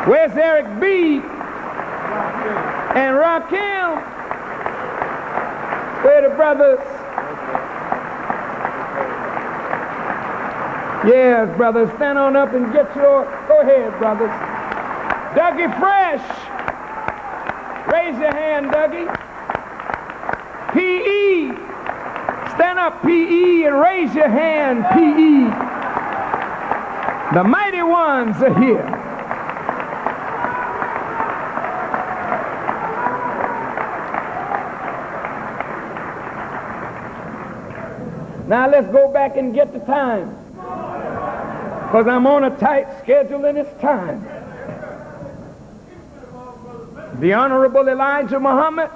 B: Where's Eric B? And Rakim? Where the brothers? Yes, brothers, stand on up and get your, go ahead, brothers. Dougie Fresh, raise your hand, Dougie. P.E., stand up, P.E., and raise your hand, P.E. The mighty ones are here. Now let's go back and get the time, because I'm on a tight schedule and it's time. The Honorable Elijah Muhammad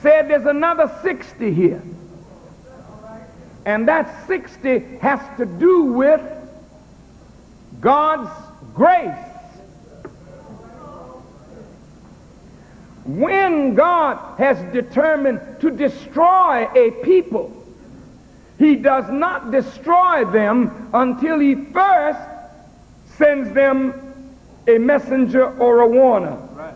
B: said there's another 60 here, and that 60 has to do with God's grace. When God has determined to destroy a people, he does not destroy them until he first sends them a messenger or a warner. Right.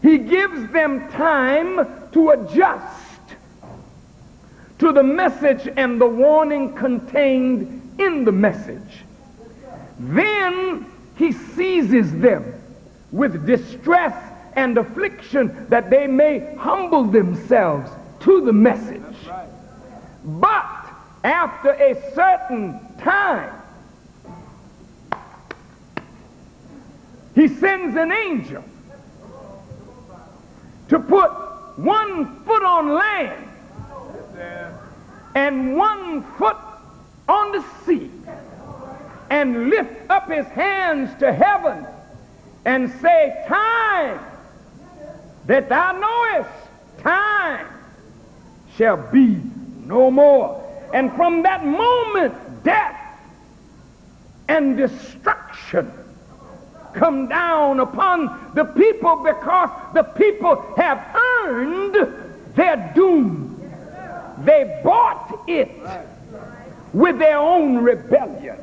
B: He gives them time to adjust to the message and the warning contained in the message. Then he seizes them with distress and affliction that they may humble themselves to the message. Right. But after a certain time, he sends an angel to put one foot on land and one foot on the sea, and lift up his hands to heaven and say, time that thou knowest, time shall be no more. And from that moment, death and destruction come down upon the people, because the people have earned their doom. They bought it with their own rebellion.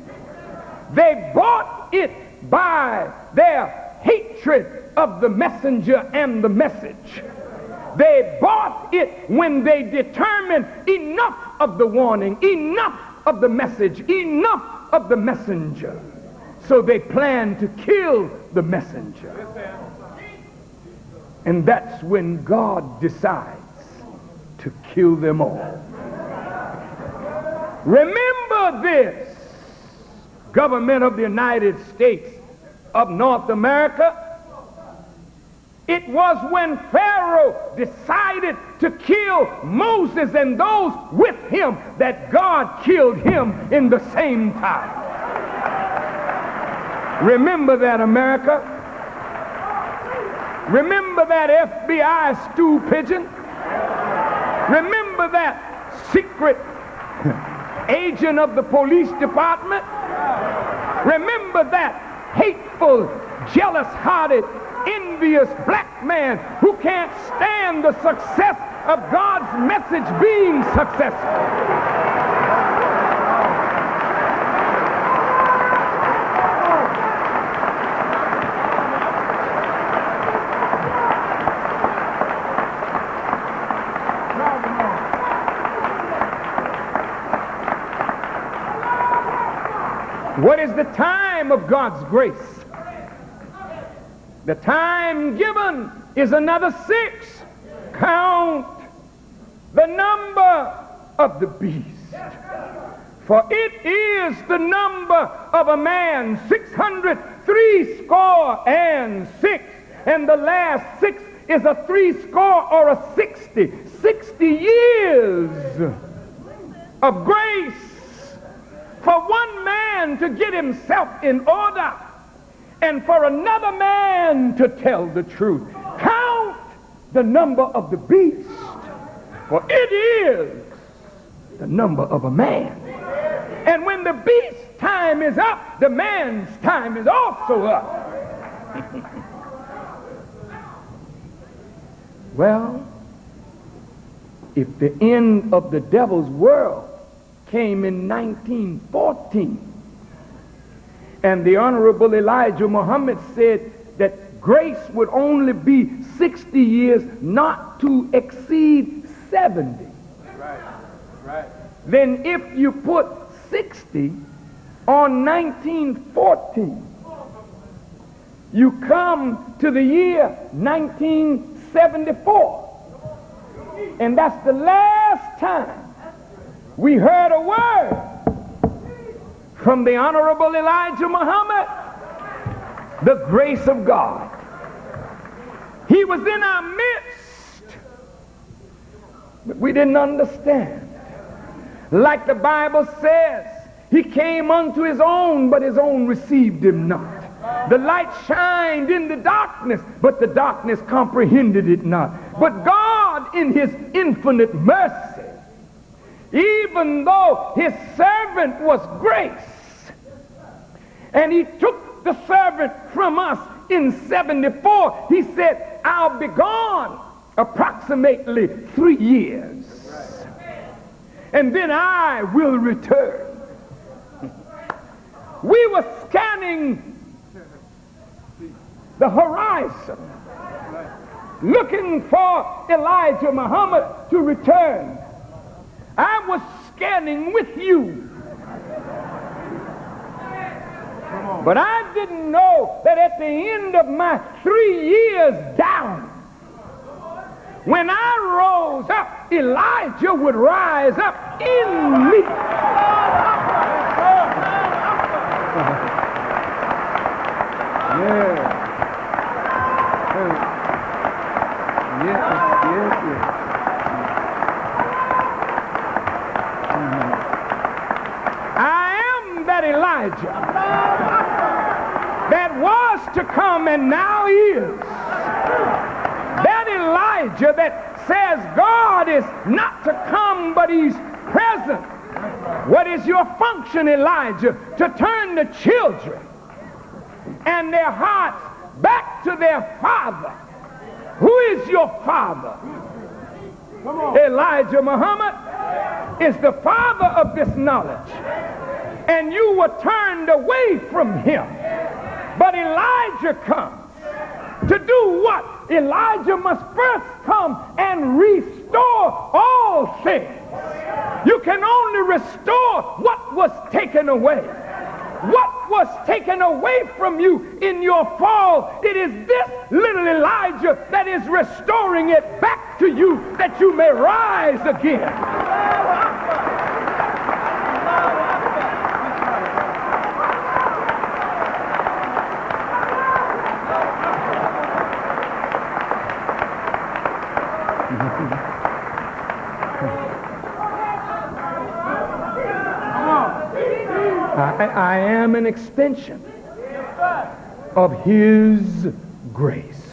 B: They bought it by their hatred of the messenger and the message. They bought it when they determined enough of the warning, enough of the message, enough of the messenger. So they planned to kill the messenger. And that's when God decides to kill them all. Remember this, government of the United States of North America. It was when Pharaoh decided to kill Moses and those with him that God killed him in the same time. Remember that, America. Remember that FBI stool pigeon. Remember that secret agent of the police department. Remember that hateful, jealous-hearted, envious black man who can't stand the success of God's message being successful. What is the time of God's grace? The time given is another 6. Count the number of the beast. For it is the number of a man, 666, and the last 6 is a 60 or a 60. 60 years of grace for one man to get himself in order and for another man to tell the truth. Count the number of the beast, for it is the number of a man. And when the beast's time is up, the man's time is also up. Well, if the end of the devil's world came in 1914, and the Honorable Elijah Muhammad said that grace would only be 60 years, not to exceed 70.
C: Right.
B: Then if you put 60 on 1914, you come to the year 1974. And that's the last time we heard a word from the Honorable Elijah Muhammad, the grace of God. He was in our midst, but we didn't understand. Like the Bible says, he came unto his own, but his own received him not. The light shined in the darkness, but the darkness comprehended it not. But God, in his infinite mercy, even though his servant was grace, and he took the servant from us in 74, he said, I'll be gone approximately 3 years. And then I will return. We were scanning the horizon, looking for Elijah Muhammad to return. I was scanning with you. But I didn't know that at the end of my 3 years down, when I rose up, Elijah would rise up in me.
C: Yes.
B: I am that Elijah that was to come and now is. That Elijah that says God is not to come, but he's present. What is your function, Elijah? To turn the children and their hearts back to their father. Who is your father? Elijah Muhammad is the father of this knowledge. And you were turned away from him. But Elijah comes to do what? Elijah must first come and restore all things. You can only restore what was taken away. What was taken away from you in your fall, it is this little Elijah that is restoring it back to you that you may rise again. I am an extension of his grace.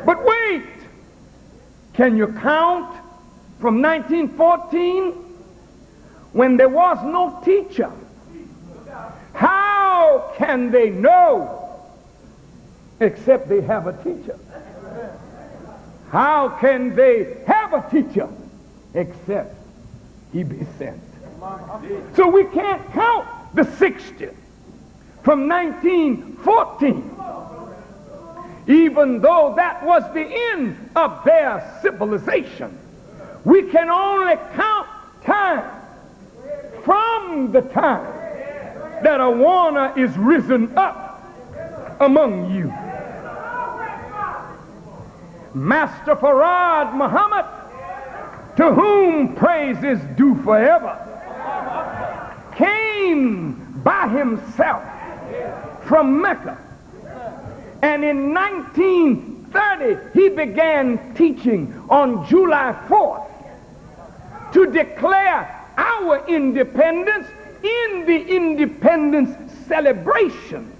B: But wait, can you count from 1914 when there was no teacher? How can they know except they have a teacher? How can they have a teacher except he be sent? So we can't count the 60 from 1914, even though that was the end of their civilization. We can only count time from the time that a warner is risen up among you. Master Farad Muhammad, to whom praise is due forever, came by himself from Mecca. And in 1930, he began teaching on July 4th to declare our independence in the independence celebration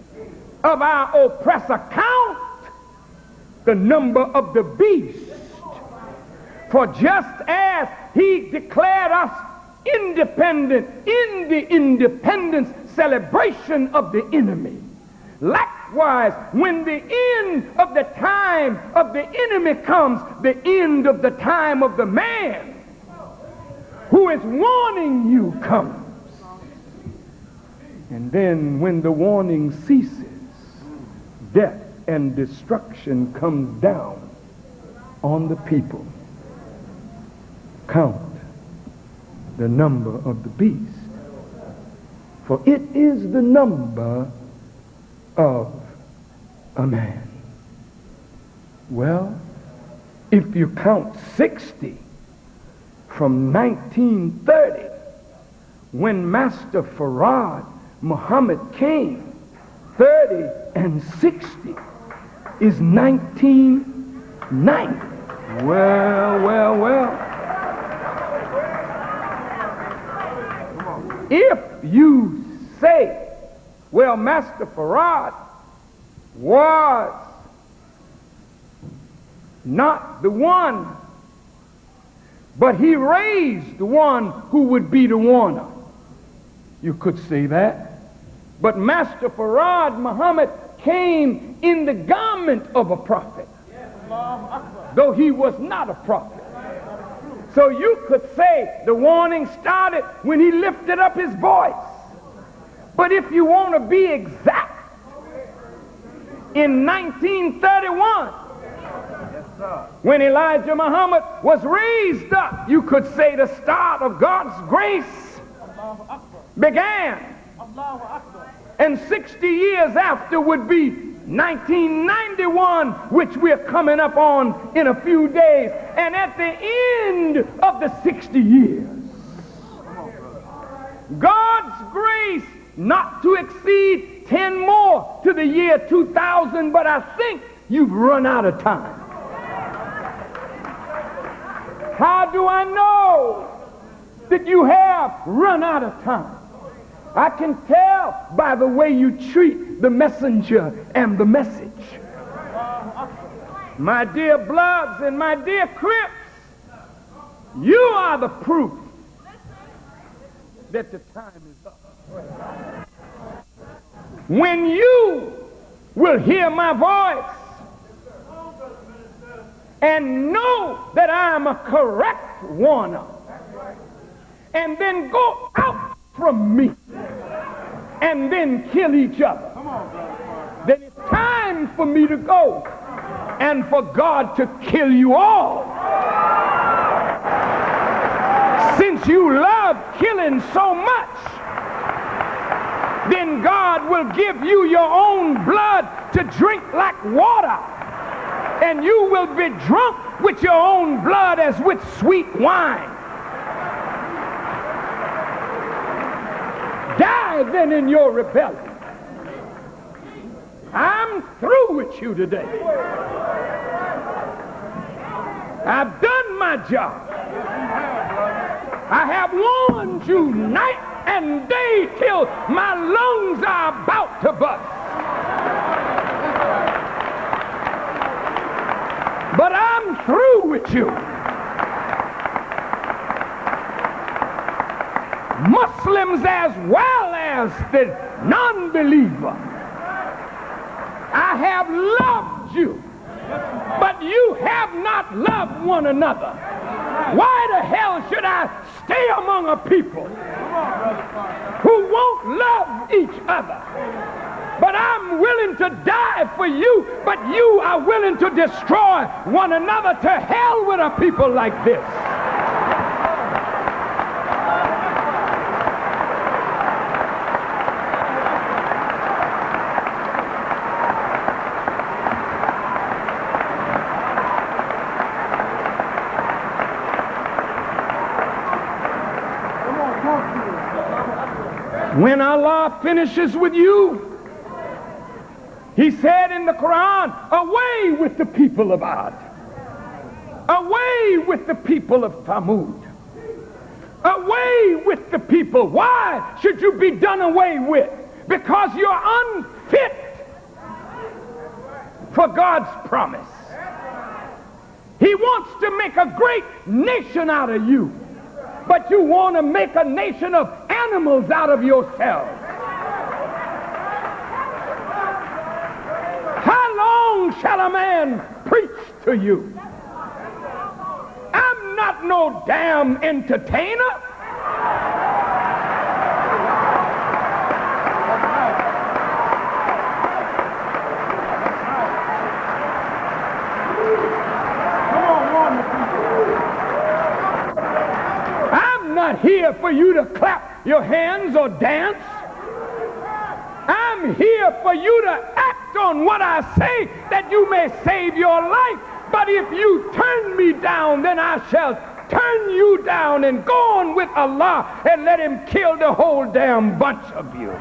B: of our oppressor. Count the number of the beast. For just as he declared us independent in the independence celebration of the enemy, likewise, when the end of the time of the enemy comes, the end of the time of the man who is warning you comes. And then when the warning ceases, death and destruction comes down on the people. Count the number of the beast, for it is the number of a man. Well, if you count 60 from 1930, when Master Farad Muhammad came, 30 and 60 is 1990. Well. If you say, well, Master Farad was not the one, but he raised the one who would be the warner, you could say that. But Master Farad Muhammad came in the garment of a prophet, though he was not a prophet. So you could say the warning started when he lifted up his voice. But if you want to be exact, in 1931, when Elijah Muhammad was raised up, you could say the start of God's grace began. And 60 years after would be 1991, which we're coming up on in a few days. And at the end of the 60 years, God's grace not to exceed 10 more to the year 2000, but I think you've run out of time. How do I know that you have run out of time? I can tell by the way you treat the messenger and the message. My dear Bloods and my dear Crips, you are the proof that the time is up. When you will hear my voice and know that I am a correct warner, and then go out from me and then kill each other, then it's time for me to go and for God to kill you all. Since you love killing so much, then God will give you your own blood to drink like water, and you will be drunk with your own blood as with sweet wine. Die then in your rebellion. I'm through with you today. I've done my job. I have warned you night and day till my lungs are about to bust. But I'm through with you. Muslims as well as the non-believer. I have loved you, but you have not loved one another. Why the hell should I stay among a people who won't love each other? But I'm willing to die for you, but you are willing to destroy one another. To hell with a people like this. When Allah finishes with you, He said in the Quran, away with the people of Ad, away with the people of Thamud, away with the people. Why should you be done away with? Because you're unfit for God's promise. He wants to make a great nation out of you, but you want to make a nation of animals out of yourself. How long shall a man preach to you? I'm not no damn entertainer. I'm not here for you to clap your hands or dance. I'm here for you to act on what I say, that you may save your life. But if you turn me down, then I shall turn you down and go on with Allah and let Him kill the whole damn bunch of you.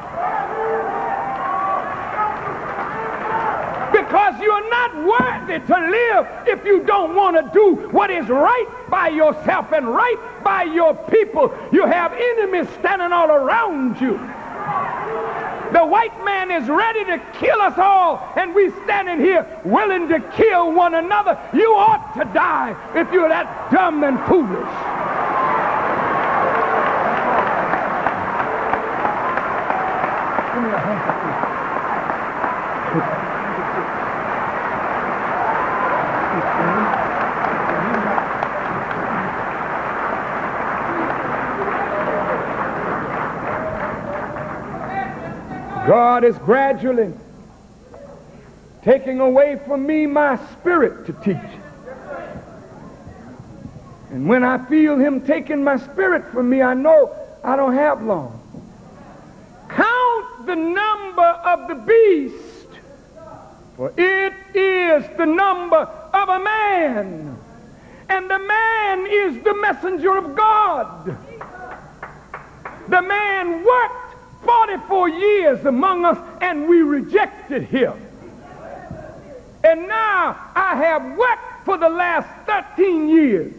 B: Because you're not worthy to live if you don't want to do what is right by yourself and right by your people. You have enemies standing all around you. The white man is ready to kill us all, and we standing here willing to kill one another. You ought to die if you're that dumb and foolish. Give me a handkerchief. God is gradually taking away from me my spirit to teach. And when I feel Him taking my spirit from me, I know I don't have long. Count the number of the beast, for it is the number of a man, and the man is the messenger of God. The man worked 44 years among us, and we rejected him. And now I have worked for the last 13 years,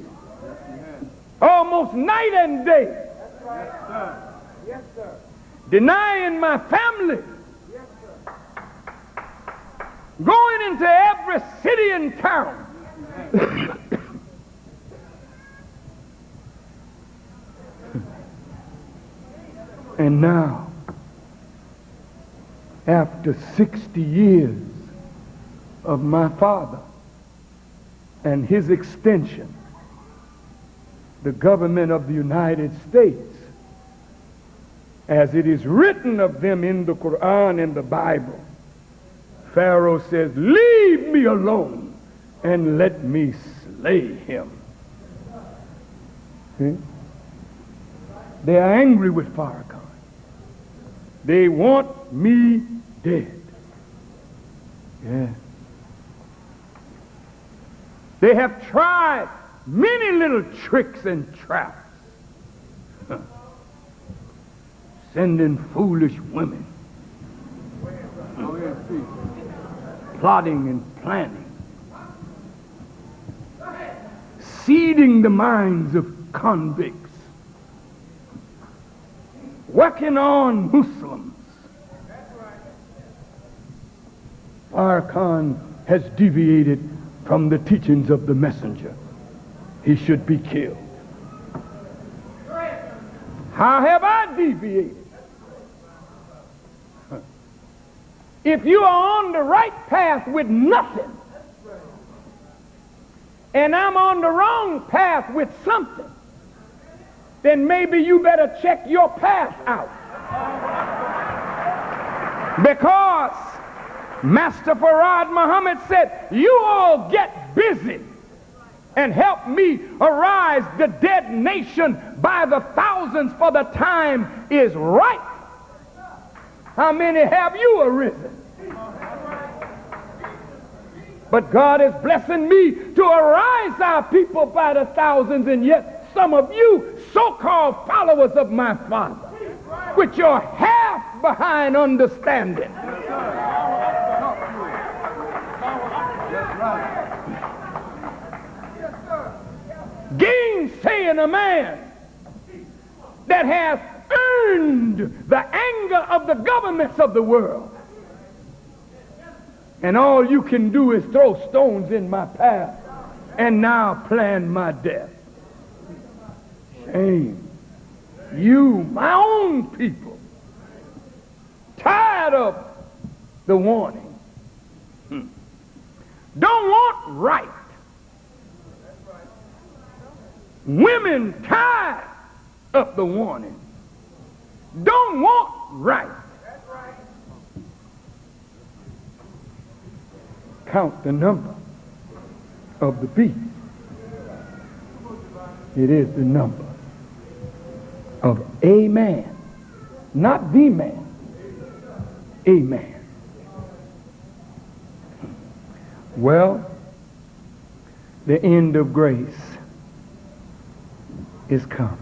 B: almost night and day,
C: Yes, sir.
B: denying my family, going into every city and town. And now, after 60 years of my father and his extension, the government of the United States, as it is written of them in the Quran and the Bible, Pharaoh says, leave me alone and let me slay him. See? They are angry with Farrakhan. They want me dead. Yeah. They have tried many little tricks and traps. Sending foolish women. Plotting and planning. Seeding the minds of convicts. Working on Muslims. Farrakhan has deviated from the teachings of the messenger. He should be killed. How have I deviated? If you are on the right path with nothing, and I'm on the wrong path with something, then maybe you better check your path out. Because Master Farad Muhammad said, you all get busy and help me arise the dead nation by the thousands, for the time is ripe. How many have you arisen? But God is blessing me to arise our people by the thousands, and yet some of you so-called followers of my father, with your behind understanding. Gainsaying a man that has earned the anger of the governments of the world. And all you can do is throw stones in my path and now plan my death. Shame. You, my own people, tired of the warning. Don't want right. Women tired of the warning. Don't want right. Count the number of the beast. It is the number of a man, not the man, a man. Well, the end of grace is come.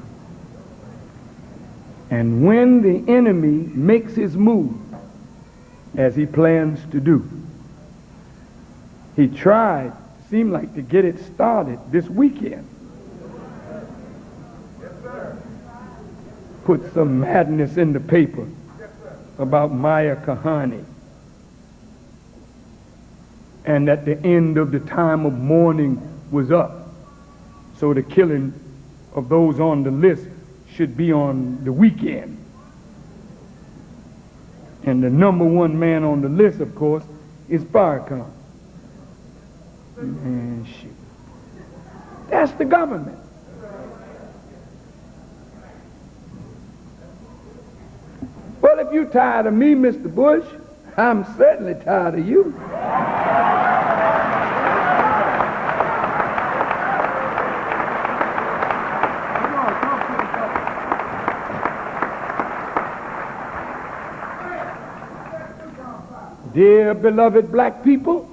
B: And when the enemy makes his move, as he plans to do, he tried, seemed like, to get it started this weekend. Put some madness in the paper about Maya Kahani. And that the end of the time of mourning was up. So the killing of those on the list should be on the weekend. And the number one man on the list, of course, is Farrakhan. And shit. That's the government. Well, if you're tired of me, Mr. Bush, I'm certainly tired of you. Dear beloved black people,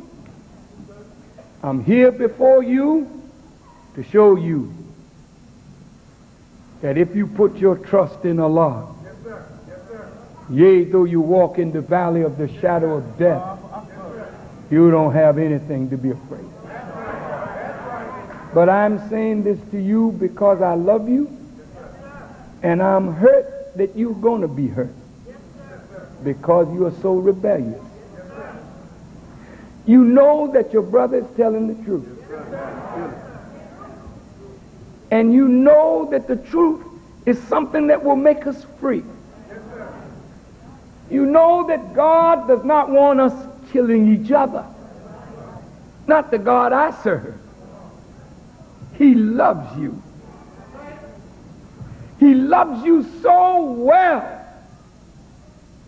B: I'm here before you to show you that if you put your trust in Allah, yea, though you walk in the valley of the shadow of death, you don't have anything to be afraid of. But I'm saying this to you because I love you, and I'm hurt that you're going to be hurt because you are so rebellious. You know that your brother is telling the truth. And you know that the truth is something that will make us free. You know that God does not want us killing each other. Not the God I serve. He loves you. He loves you so well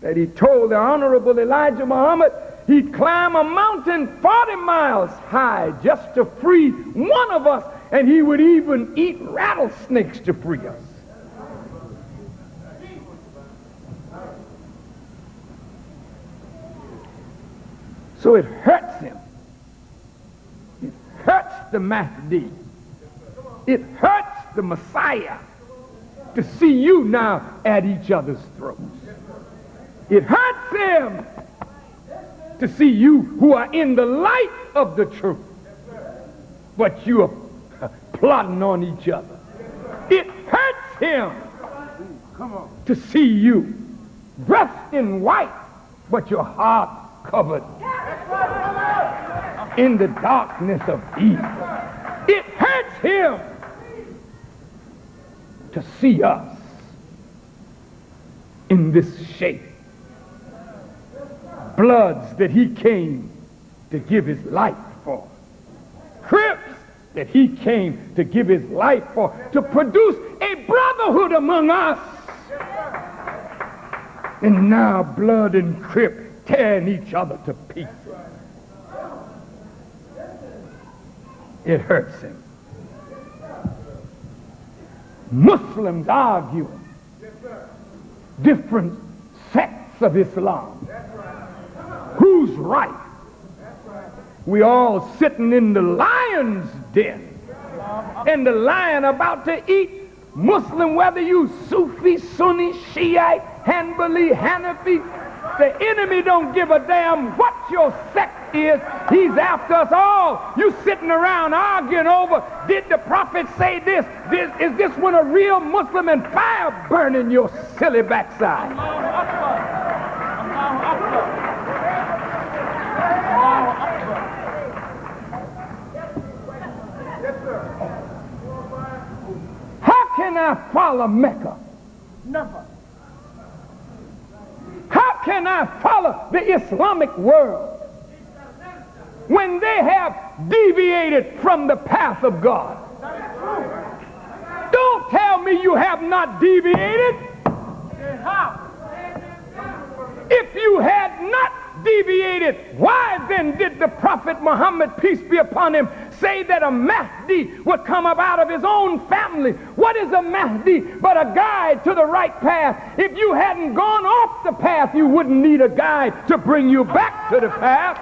B: that he told the Honorable Elijah Muhammad he'd climb a mountain 40 miles high just to free one of us, and he would even eat rattlesnakes to free us. So it hurts him. It hurts the Mahdi. It hurts the Messiah to see you now at each other's throats. It hurts him to see you who are in the light of the truth, but you are plotting on each other. It hurts him to see you dressed in white, but your heart covered in the darkness of evil. It hurts him to see us in this shape. Bloods that he came to give his life for. Crips that he came to give his life for, to produce a brotherhood among us. And now blood and Crip tearing each other to pieces. It hurts him. Muslims arguing different sects of Islam. Who's right? We all sitting in the lion's den, and the lion about to eat Muslim, whether you Sufi, Sunni, Shiite, Hanbali, Hanafi, the enemy don't give a damn what your sect is. He's after us all. You sitting around arguing over, did the prophet say this? Is this one a real Muslim? And fire burning your silly backside. How can I follow Mecca?
C: Never.
B: How can I follow the Islamic world when they have deviated from the path of God? Don't tell me you have not deviated. If you had not deviated, why then did the Prophet Muhammad, peace be upon him, say that a Mahdi would come up out of his own family? What is a Mahdi but a guide to the right path? If you hadn't gone off the path, you wouldn't need a guide to bring you back to the path.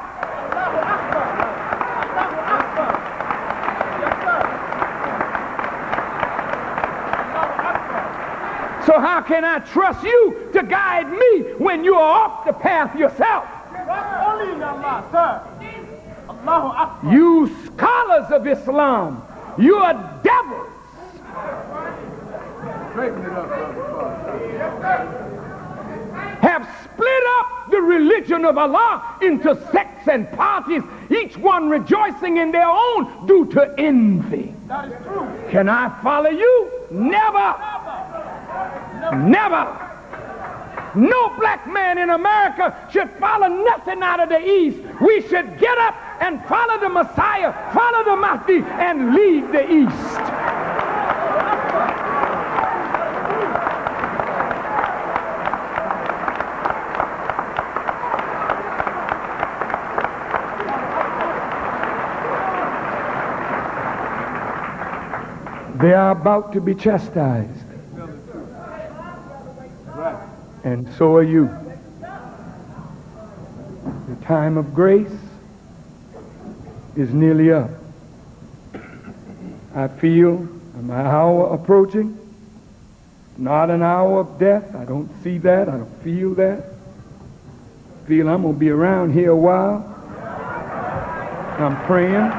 B: So how can I trust you to guide me when you are off the path yourself?
C: Only in Allah, sir. Allahu Akbar.
B: You scholars of Islam, you are devils.
C: Straighten it up, brother.
B: Have split up the religion of Allah into sects and parties, each one rejoicing in their own due to envy.
C: That is true.
B: Can I follow you? Never. Never. No black man in America should follow nothing out of the East. We should get up and follow the Messiah, follow the Mahdi, and leave the East. They are about to be chastised. And so are you. The time of grace is nearly up. I feel my hour approaching. Not an hour of death. I don't see that. I don't feel that. I feel I'm going to be around here a while. I'm praying.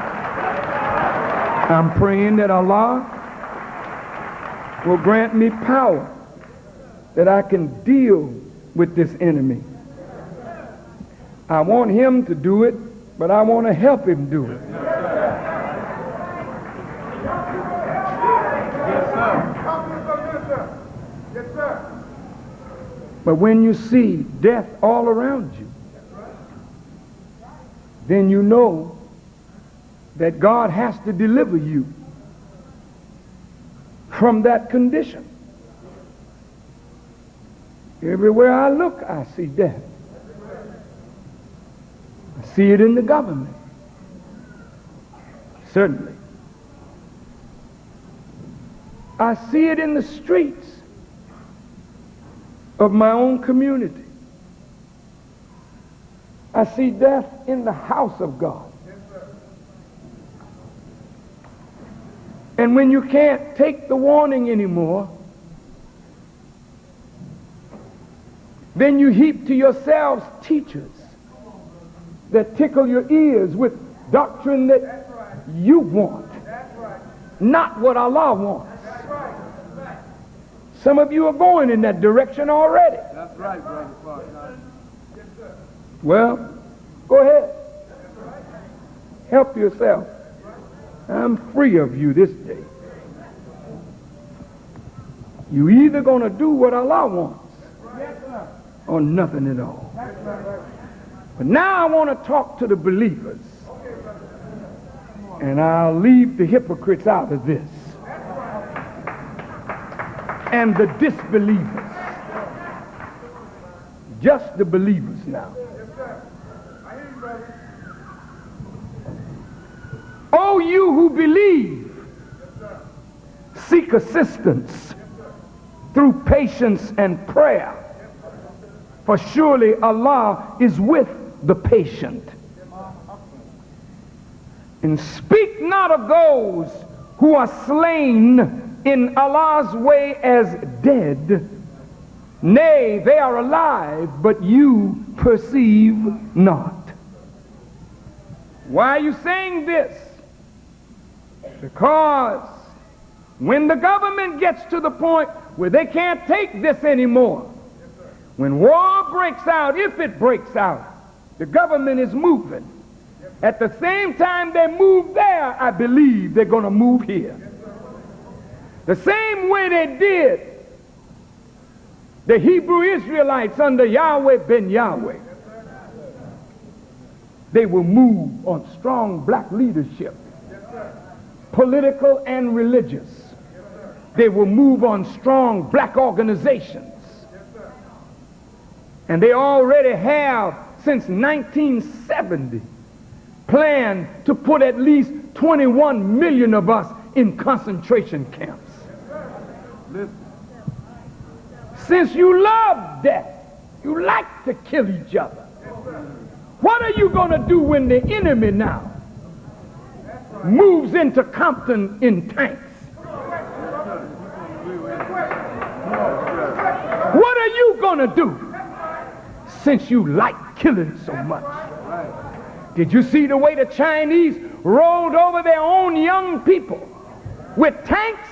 B: I'm praying that Allah will grant me power that I can deal with this enemy. I want him to do it, but I want to help him do it.
C: Yes, sir. Yes, sir.
B: But when you see death all around you, then you know that God has to deliver you from that condition. Everywhere I look, I see death. I see it in the government. Certainly. I see it in the streets of my own community. I see death in the house of God. And when you can't take the warning anymore, then you heap to yourselves teachers that tickle your ears with doctrine that you want, not what Allah wants. Some of you are going in that direction already.
C: That's right, brother Farrakhan.
B: Well, go ahead. Help yourself. I'm free of you this day. You either going to do what Allah wants or nothing at all. But now I want to talk to the believers. And I'll leave the hypocrites out of this. And the disbelievers. Just the believers now. Oh, you who believe, seek assistance through patience and prayer. For surely Allah is with the patient. And speak not of those who are slain in Allah's way as dead. Nay, they are alive, but you perceive not. Why are you saying this? Because when the government gets to the point where they can't take this anymore, when war breaks out, if it breaks out, the government is moving. At the same time they move there, I believe they're going to move here. The same way they did the Hebrew Israelites under Yahweh ben Yahweh. They will move on strong black leadership, political and religious. They will move on strong black organizations. And they already have, since 1970, planned to put at least 21 million of us in concentration camps. Since you love death, you like to kill each other. What are you going to do when the enemy now moves into Compton in tanks? What are you going to do since you like killing so much? Did you see the way the Chinese rolled over their own young people with tanks?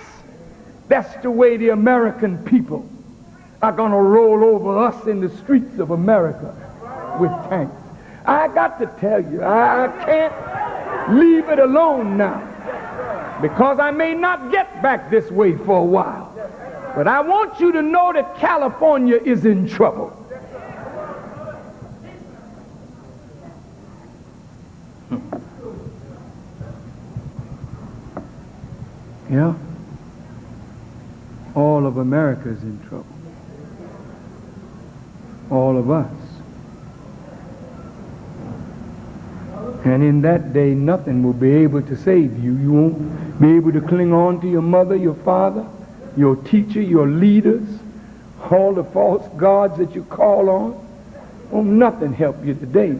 B: That's the way the American people are going to roll over us in the streets of America with tanks. I got to tell you, I can't leave it alone now, because I may not get back this way for a while. But I want you to know that California is in trouble. Yeah, all of America is in trouble. All of us. And in that day, nothing will be able to save you. You won't be able to cling on to your mother, your father, your teacher, your leaders, all the false gods that you call on. Won't nothing help you today.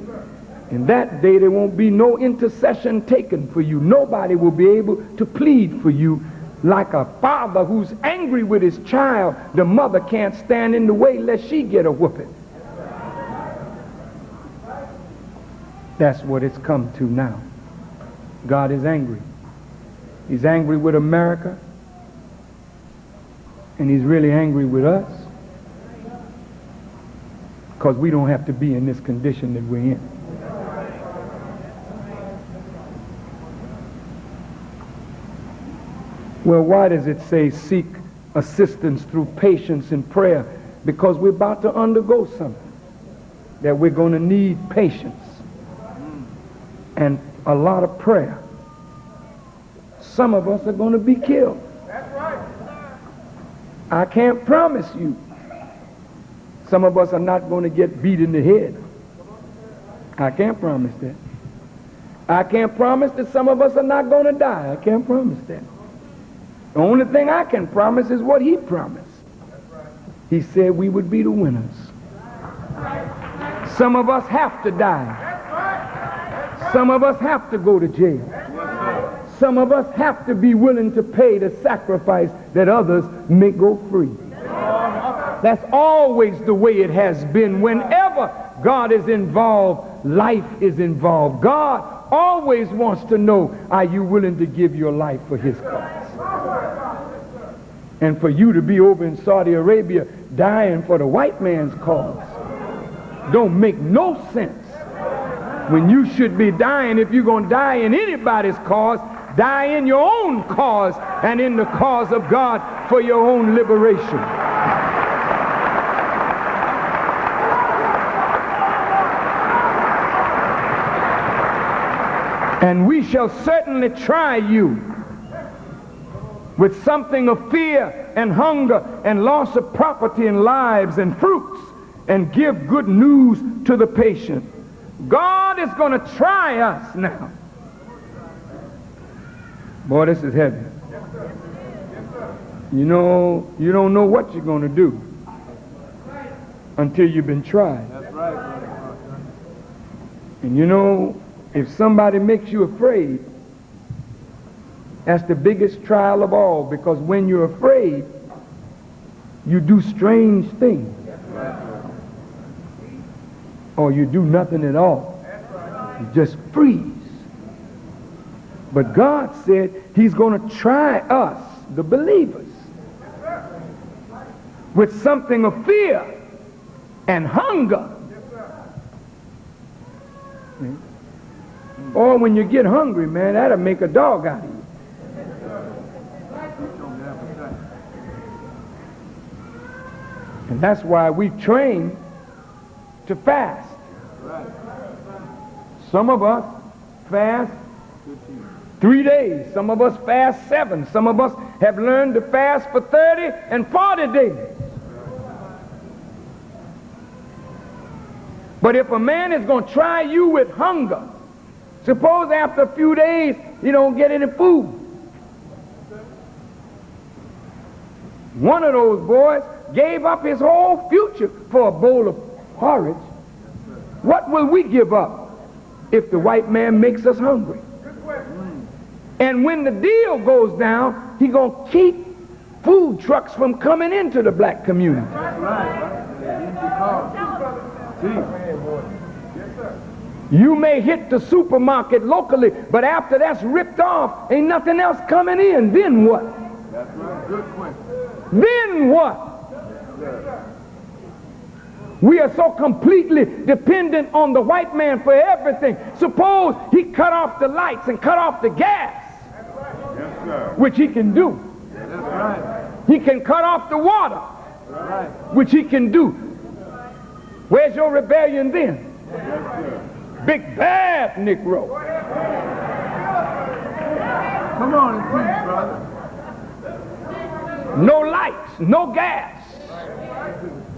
B: In that day, there won't be no intercession taken for you. Nobody will be able to plead for you. Like a father who's angry with his child, the mother can't stand in the way lest she get a whooping. That's what it's come to now. God is angry. He's angry with America, and he's really angry with us, because we don't have to be in this condition that we're in. Well, why does it say seek assistance through patience and prayer? Because we're about to undergo something that we're going to need patience and a lot of prayer. Some of us are going to be killed. That's right. I can't promise you some of us are not going to get beat in the head. I can't promise that. I can't promise that some of us are not going to die. I can't promise that. The only thing I can promise is what he promised. He said we would be the winners. Some of us have to die. Some of us have to go to jail. Some of us have to be willing to pay the sacrifice that others may go free. That's always the way it has been. Whenever God is involved, life is involved. God always wants to know, are you willing to give your life for his cause? And for you to be over in Saudi Arabia dying for the white man's cause don't make no sense. When you should be dying, if you're going to die in anybody's cause, die in your own cause and in the cause of God for your own liberation. And we shall certainly try you with something of fear and hunger and loss of property and lives and fruits, and give good news to the patient. God is going to try us now. Boy, this is heavy. You know, you don't know what you're going to do until you've been tried. And you know, if somebody makes you afraid, That's the biggest trial of all, because when you're afraid, you do strange things. Or you do nothing at all. You just freeze. But God said he's going to try us, the believers, with something of fear and hunger. Or when you get hungry, man, that'll make a dog out of you. And that's why we train to fast. Some of us fast 3 days. Some of us fast 7. Some of us have learned to fast for 30 and 40 days. But if a man is going to try you with hunger, suppose after a few days you don't get any food. One of those boys gave up his whole future for a bowl of porridge. What will we give up if the white man makes us hungry? And when the deal goes down, he's going to keep food trucks from coming into the black community. You may hit the supermarket locally, but after that's ripped off, ain't nothing else coming in. Then what?
D: That's right. Good question.
B: Then what? We are so completely dependent on the white man for everything. Suppose he cut off the lights and cut off the gas,
D: Yes, sir.
B: which he can do.
D: That's right.
B: He can cut off the water,
D: Right.
B: which he can do. Where's your rebellion then?
D: Yes, sir.
B: Big bad Negro.
D: Come on and preach, brother.
B: No lights, no gas,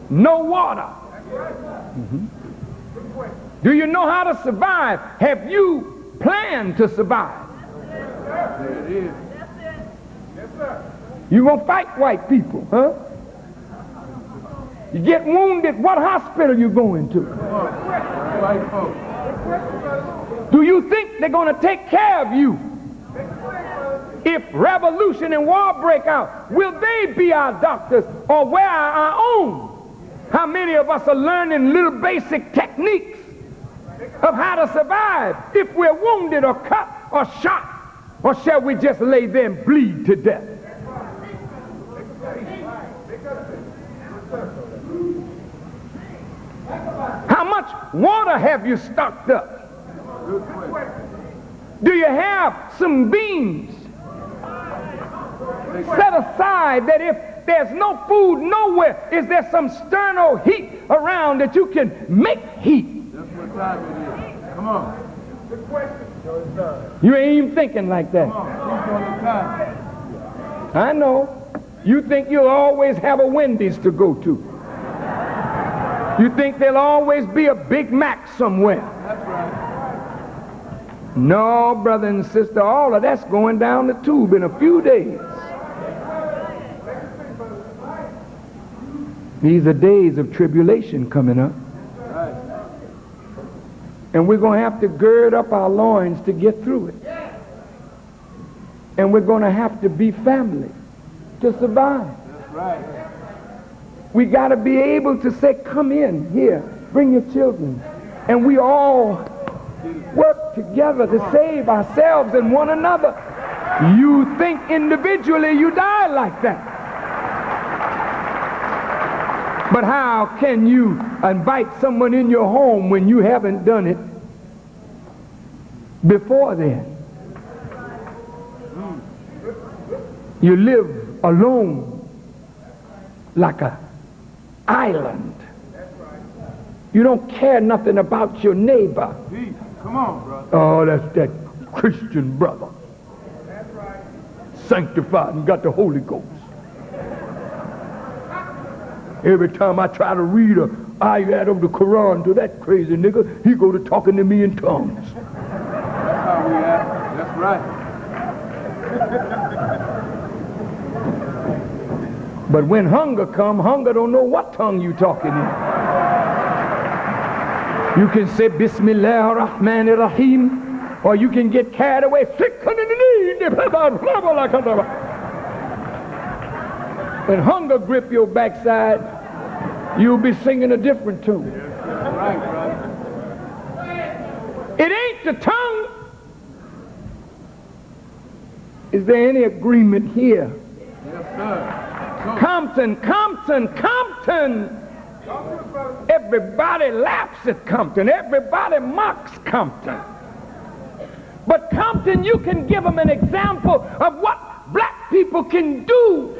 B: no water. Do you know how to survive? Have you planned to survive?
D: There it is.
B: You gonna fight white people, huh? You get wounded, what hospital you going to?
D: White folks.
B: Do you think they're gonna take care of you? If revolution and war break out, will they be our doctors or we are our own? How many of us are learning little basic techniques of how to survive if we're wounded or cut or shot? Or shall we just lay there and bleed to death? How much water have you stocked up? Do you have some beans set aside that if there's no food nowhere, is there some sterno heat around that you can make heat?
D: That's what time it is. Come on.
B: You ain't even thinking like that.
D: Come on. Keep on the time.
B: I know. You think you'll always have a Wendy's to go to. You think there'll always be a Big Mac somewhere.
D: That's right.
B: No, brother and sister, all of that's going down the tube in a few days. These are days of tribulation coming up.
D: Right.
B: And we're going to have to gird up our loins to get through it. And we're going to have to be family to survive.
D: That's right.
B: We got to be able to say, come in here, bring your children. And we all work together to save ourselves and one another. You think individually you die like that. But how can you invite someone in your home when you haven't done it before then? You live alone like an island. You don't care nothing about your neighbor.
D: Peace. Come on, brother.
B: Oh, that's that Christian brother. Sanctified and got the Holy Ghost. Every time I try to read a ayat of the Quran to that crazy nigga, he go to talking to me in tongues.
D: That's how we act. That's right.
B: But when hunger come, hunger don't know what tongue you talking in. You can say Bismillah ar-Rahman ar-Rahim, Or you can get carried away. When hunger grip your backside, you'll be singing a different tune.
D: Right, brother.
B: It ain't the tongue. Is there any agreement here?
D: Yes, sir.
B: Compton, Compton, Compton. Everybody laughs at Compton. Everybody mocks Compton. But Compton, you can give them an example of what black people can do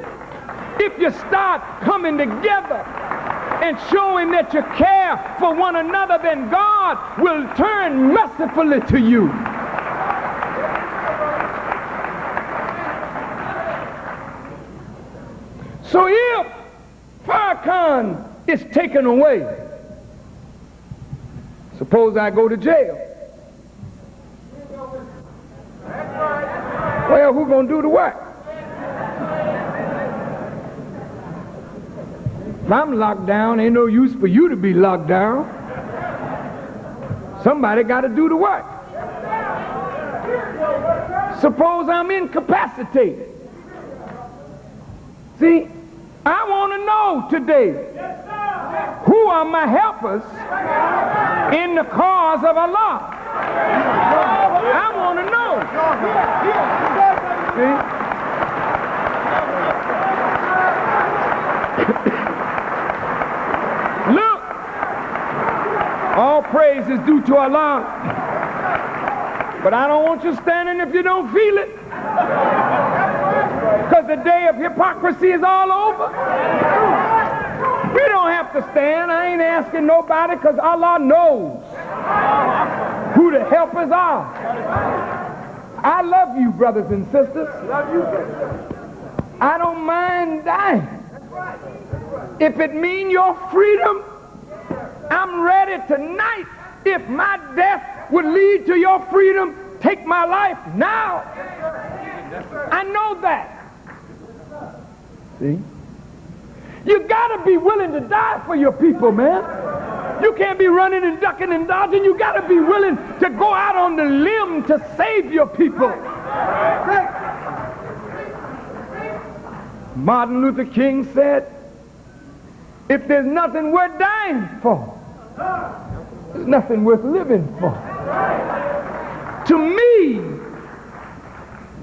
B: if you start coming together and showing that you care for one another. Then God will turn mercifully to you. So if Farrakhan is taken away, suppose I go to jail. Well, who's going to do the work? If I'm locked down, ain't no use for you to be locked down. Somebody got to do the work. Suppose I'm incapacitated. See, I want to know today, who are my helpers in the cause of Allah? I want to know. See? Look, all praise is due to Allah, but I don't want you standing if you don't feel it. Because the day of hypocrisy is all over. We don't have to stand. I ain't asking nobody, because Allah knows who the helpers are. I love you, brothers and sisters. I don't mind dying. If it means your freedom, I'm ready tonight. If my death would lead to your freedom, take my life now. I know that. See? You gotta be willing to die for your people, man. You can't be running and ducking and dodging. You gotta be willing to go out on the limb to save your people. Martin Luther King said, if there's nothing worth dying for, there's nothing worth living for. To me,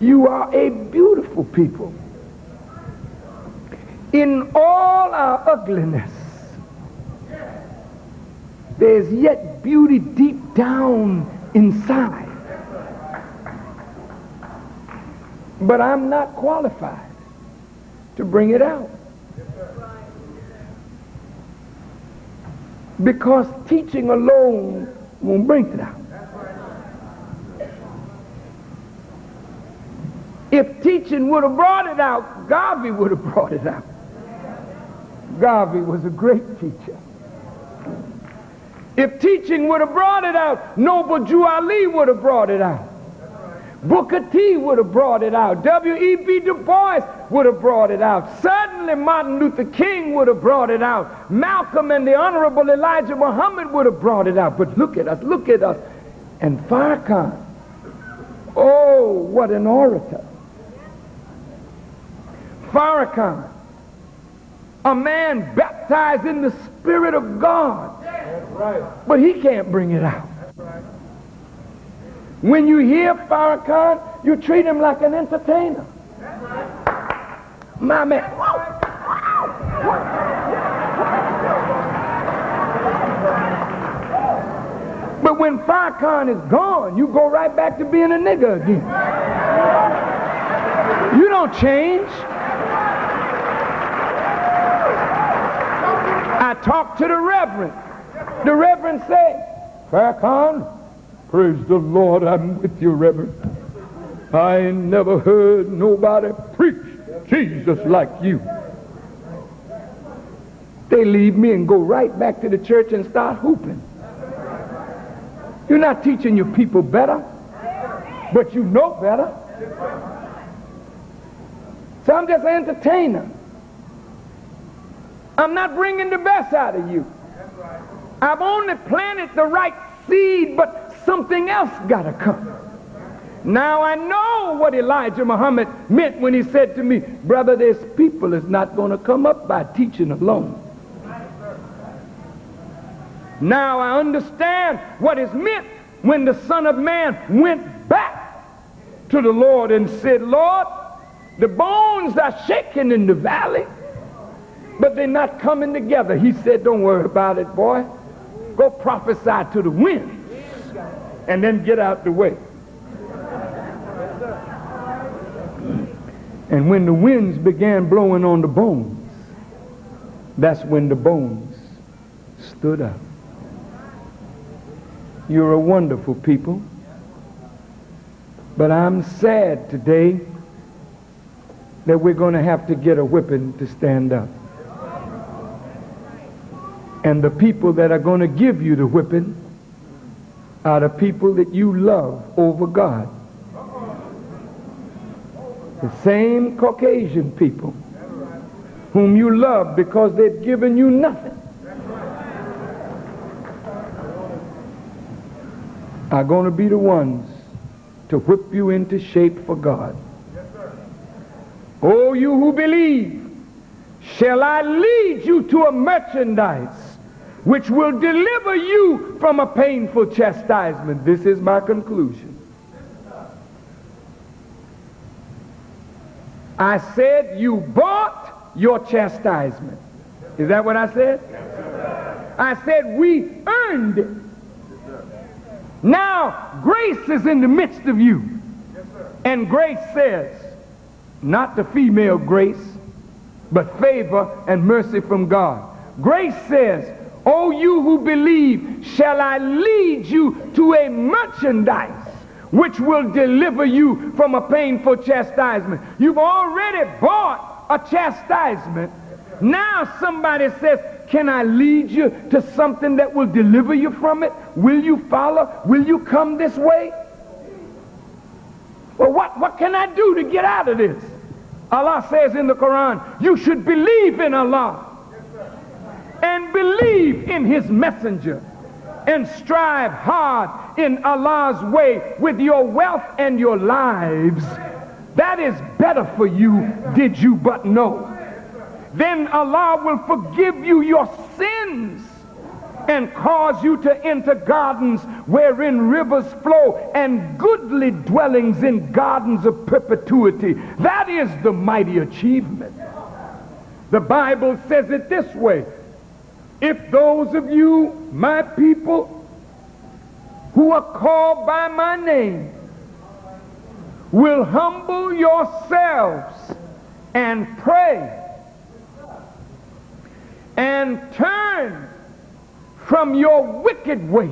B: you are a beautiful people. In all our ugliness, there's yet beauty deep down inside. But I'm not qualified to bring it out. Because teaching alone won't bring it out. If teaching would have brought it out, Garvey would have brought it out. Garvey was a great teacher. If teaching would have brought it out, Noble Jew Ali would have brought it out. Booker T would have brought it out. W.E.B. Du Bois would have brought it out. Certainly Martin Luther King would have brought it out. Malcolm and the Honorable Elijah Muhammad would have brought it out. But look at us, look at us. And Farrakhan, oh, what an orator. Farrakhan, a man baptized in the Spirit of God. But he can't bring it out. When you hear Farrakhan, you treat him like an entertainer. My man. But when Farrakhan is gone, you go right back to being a nigger again. You don't change. I talked to the Reverend. The Reverend said, Farrakhan, praise the Lord, I'm with you, Reverend. I ain't never heard nobody preach Jesus like you. They leave me and go right back to the church and start hooping. You're not teaching your people better, but you know better. So I'm just an entertainer. I'm not bringing the best out of you. I've only planted the right seed, but something else got to come. Now I know what Elijah Muhammad meant when he said to me, brother, this people is not going to come up by teaching alone. Now I understand what is meant when the Son of Man went back to the Lord and said, Lord, the bones are shaking in the valley, but they're not coming together. He said, don't worry about it, boy. Go prophesy to the winds and then get out the way. And when the winds began blowing on the bones, that's when the bones stood up. You're a wonderful people, but I'm sad today that we're going to have to get a whipping to stand up. And the people that are going to give you the whipping are the people that you love over God. The same Caucasian people whom you love because they've given you nothing are going to be the ones to whip you into shape for God. Oh, you who believe, shall I lead you to a merchandise which will deliver you from a painful chastisement. This is my conclusion. I said you bought your chastisement. Is that what I said? I said we earned it. Now grace is in the midst of you. And grace says, not the female grace, but favor and mercy from God. Grace says, oh, you who believe, shall I lead you to a merchandise which will deliver you from a painful chastisement. You've already bought a chastisement. Now somebody says, can I lead you to something that will deliver you from it? Will you follow? Will you come this way? Well, what can I do to get out of this? Allah says in the Quran, you should believe in Allah and believe in his messenger and strive hard in Allah's way with your wealth and your lives. That is better for you, did you but know. Then Allah will forgive you your sins and cause you to enter gardens wherein rivers flow and goodly dwellings in gardens of perpetuity. That is the mighty achievement. The Bible says it this way: if those of you, my people, who are called by my name, will humble yourselves and pray and turn from your wicked ways,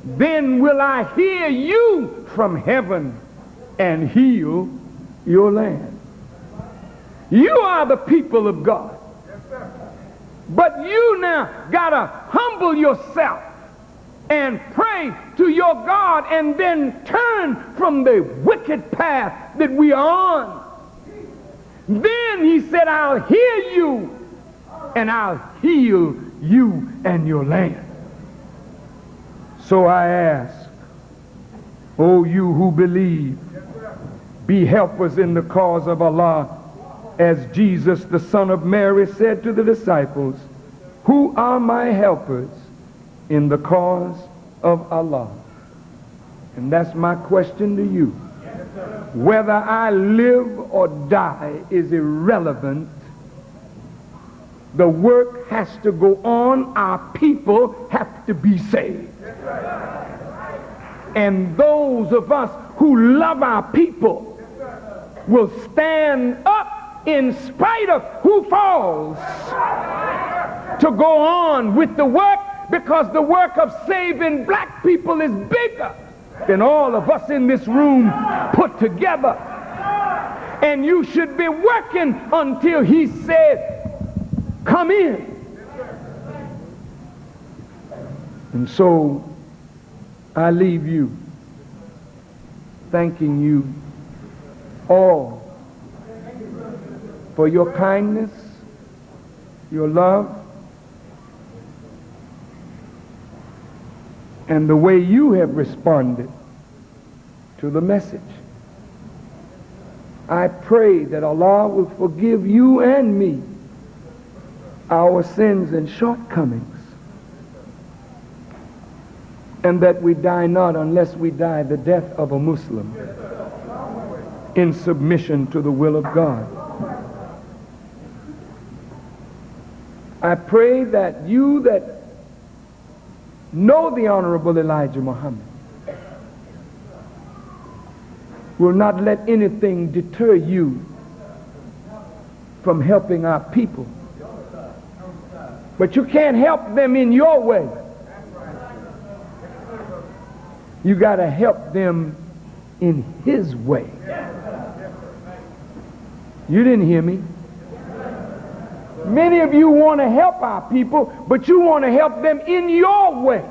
B: then will I hear you from heaven and heal your land. You are the people of God. But you now gotta humble yourself and pray to your God and then turn from the wicked path that we are on. Then he said, I'll hear you and I'll heal you and your land. So I ask, oh, you who believe, be helpers in the cause of Allah, as Jesus, the son of Mary, said to the disciples, who are my helpers in the cause of Allah? And that's my question to you. Whether I live or die is irrelevant. The work has to go on. Our people have to be saved. And those of us who love our people will stand up in spite of who falls to go on with the work, because the work of saving black people is bigger than all of us in this room put together. And you should be working until he said, come in. And so I leave you thanking you all for your kindness, your love, and the way you have responded to the message. I pray that Allah will forgive you and me our sins and shortcomings, and that we die not unless we die the death of a Muslim in submission to the will of God. I pray that you that know the Honorable Elijah Muhammad will not let anything deter you from helping our people. But you can't help them in your way. You got to help them in His way. You didn't hear me. Many of you want to help our people, but you want to help them in your way.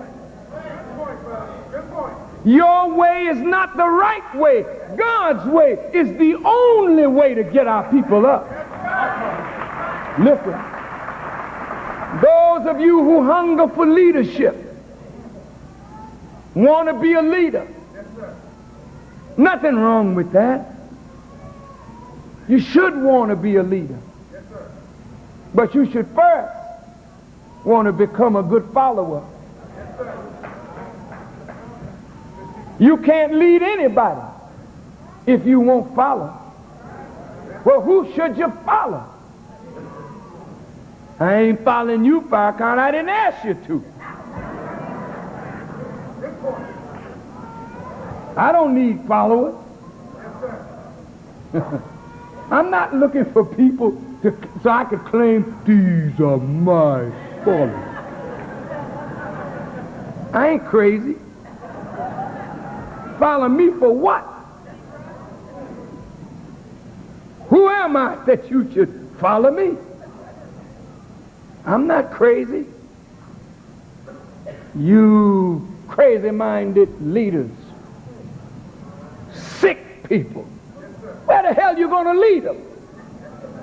B: Your way is not the right way. God's way is the only way to get our people up. Listen, those of you who hunger for leadership, want to be a leader, nothing wrong with that. You should want to be a leader. But you should first want to become a good follower. You can't lead anybody if you won't follow. Well, who should you follow? I ain't following you, Farrakhan. I didn't ask you to. I don't need followers. I'm not looking for people so I could claim these are my followers. I ain't crazy. Follow me for what? Who am I that you should follow me? I'm not crazy. You crazy-minded leaders, sick people, where the hell are you going to lead them?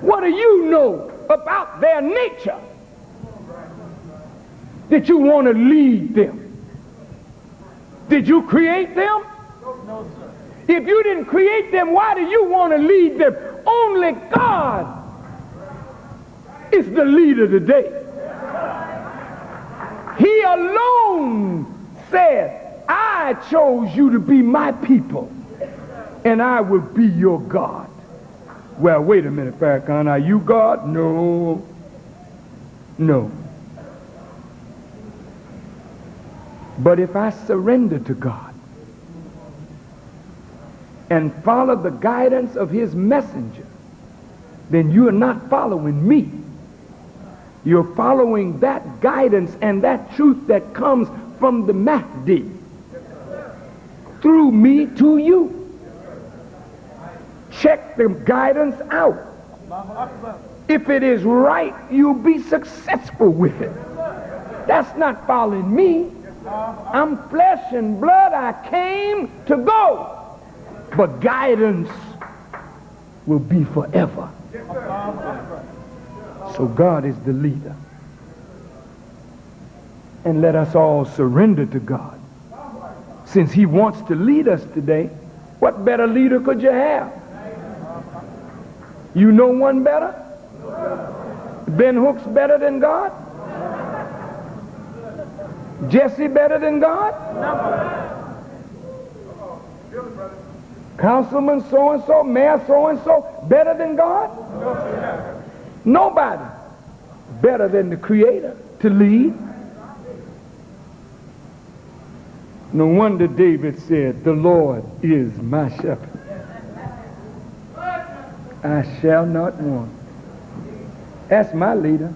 B: What do you know about their nature that you want to lead them? Did you create them? No, sir. If you didn't create them, why do you want to lead them? Only God is the leader today. He alone said, I chose you to be my people, and I will be your God. Well, wait a minute, Farrakhan, are you God? No. No. But if I surrender to God and follow the guidance of His messenger, then you are not following me. You're following that guidance and that truth that comes from the Mahdi through me to you. Check the guidance out. If it is right, you'll be successful with it. That's not following me. I'm flesh and blood. I came to go. But guidance will be forever. So God is the leader. And let us all surrender to God. Since He wants to lead us today, what better leader could you have? You know one better? Ben Hook's better than God? Jesse better than God? Councilman so-and-so, mayor so-and-so better than God? Nobody better than the Creator to lead. No wonder David said, the Lord is my shepherd. I shall not want. That's my leader.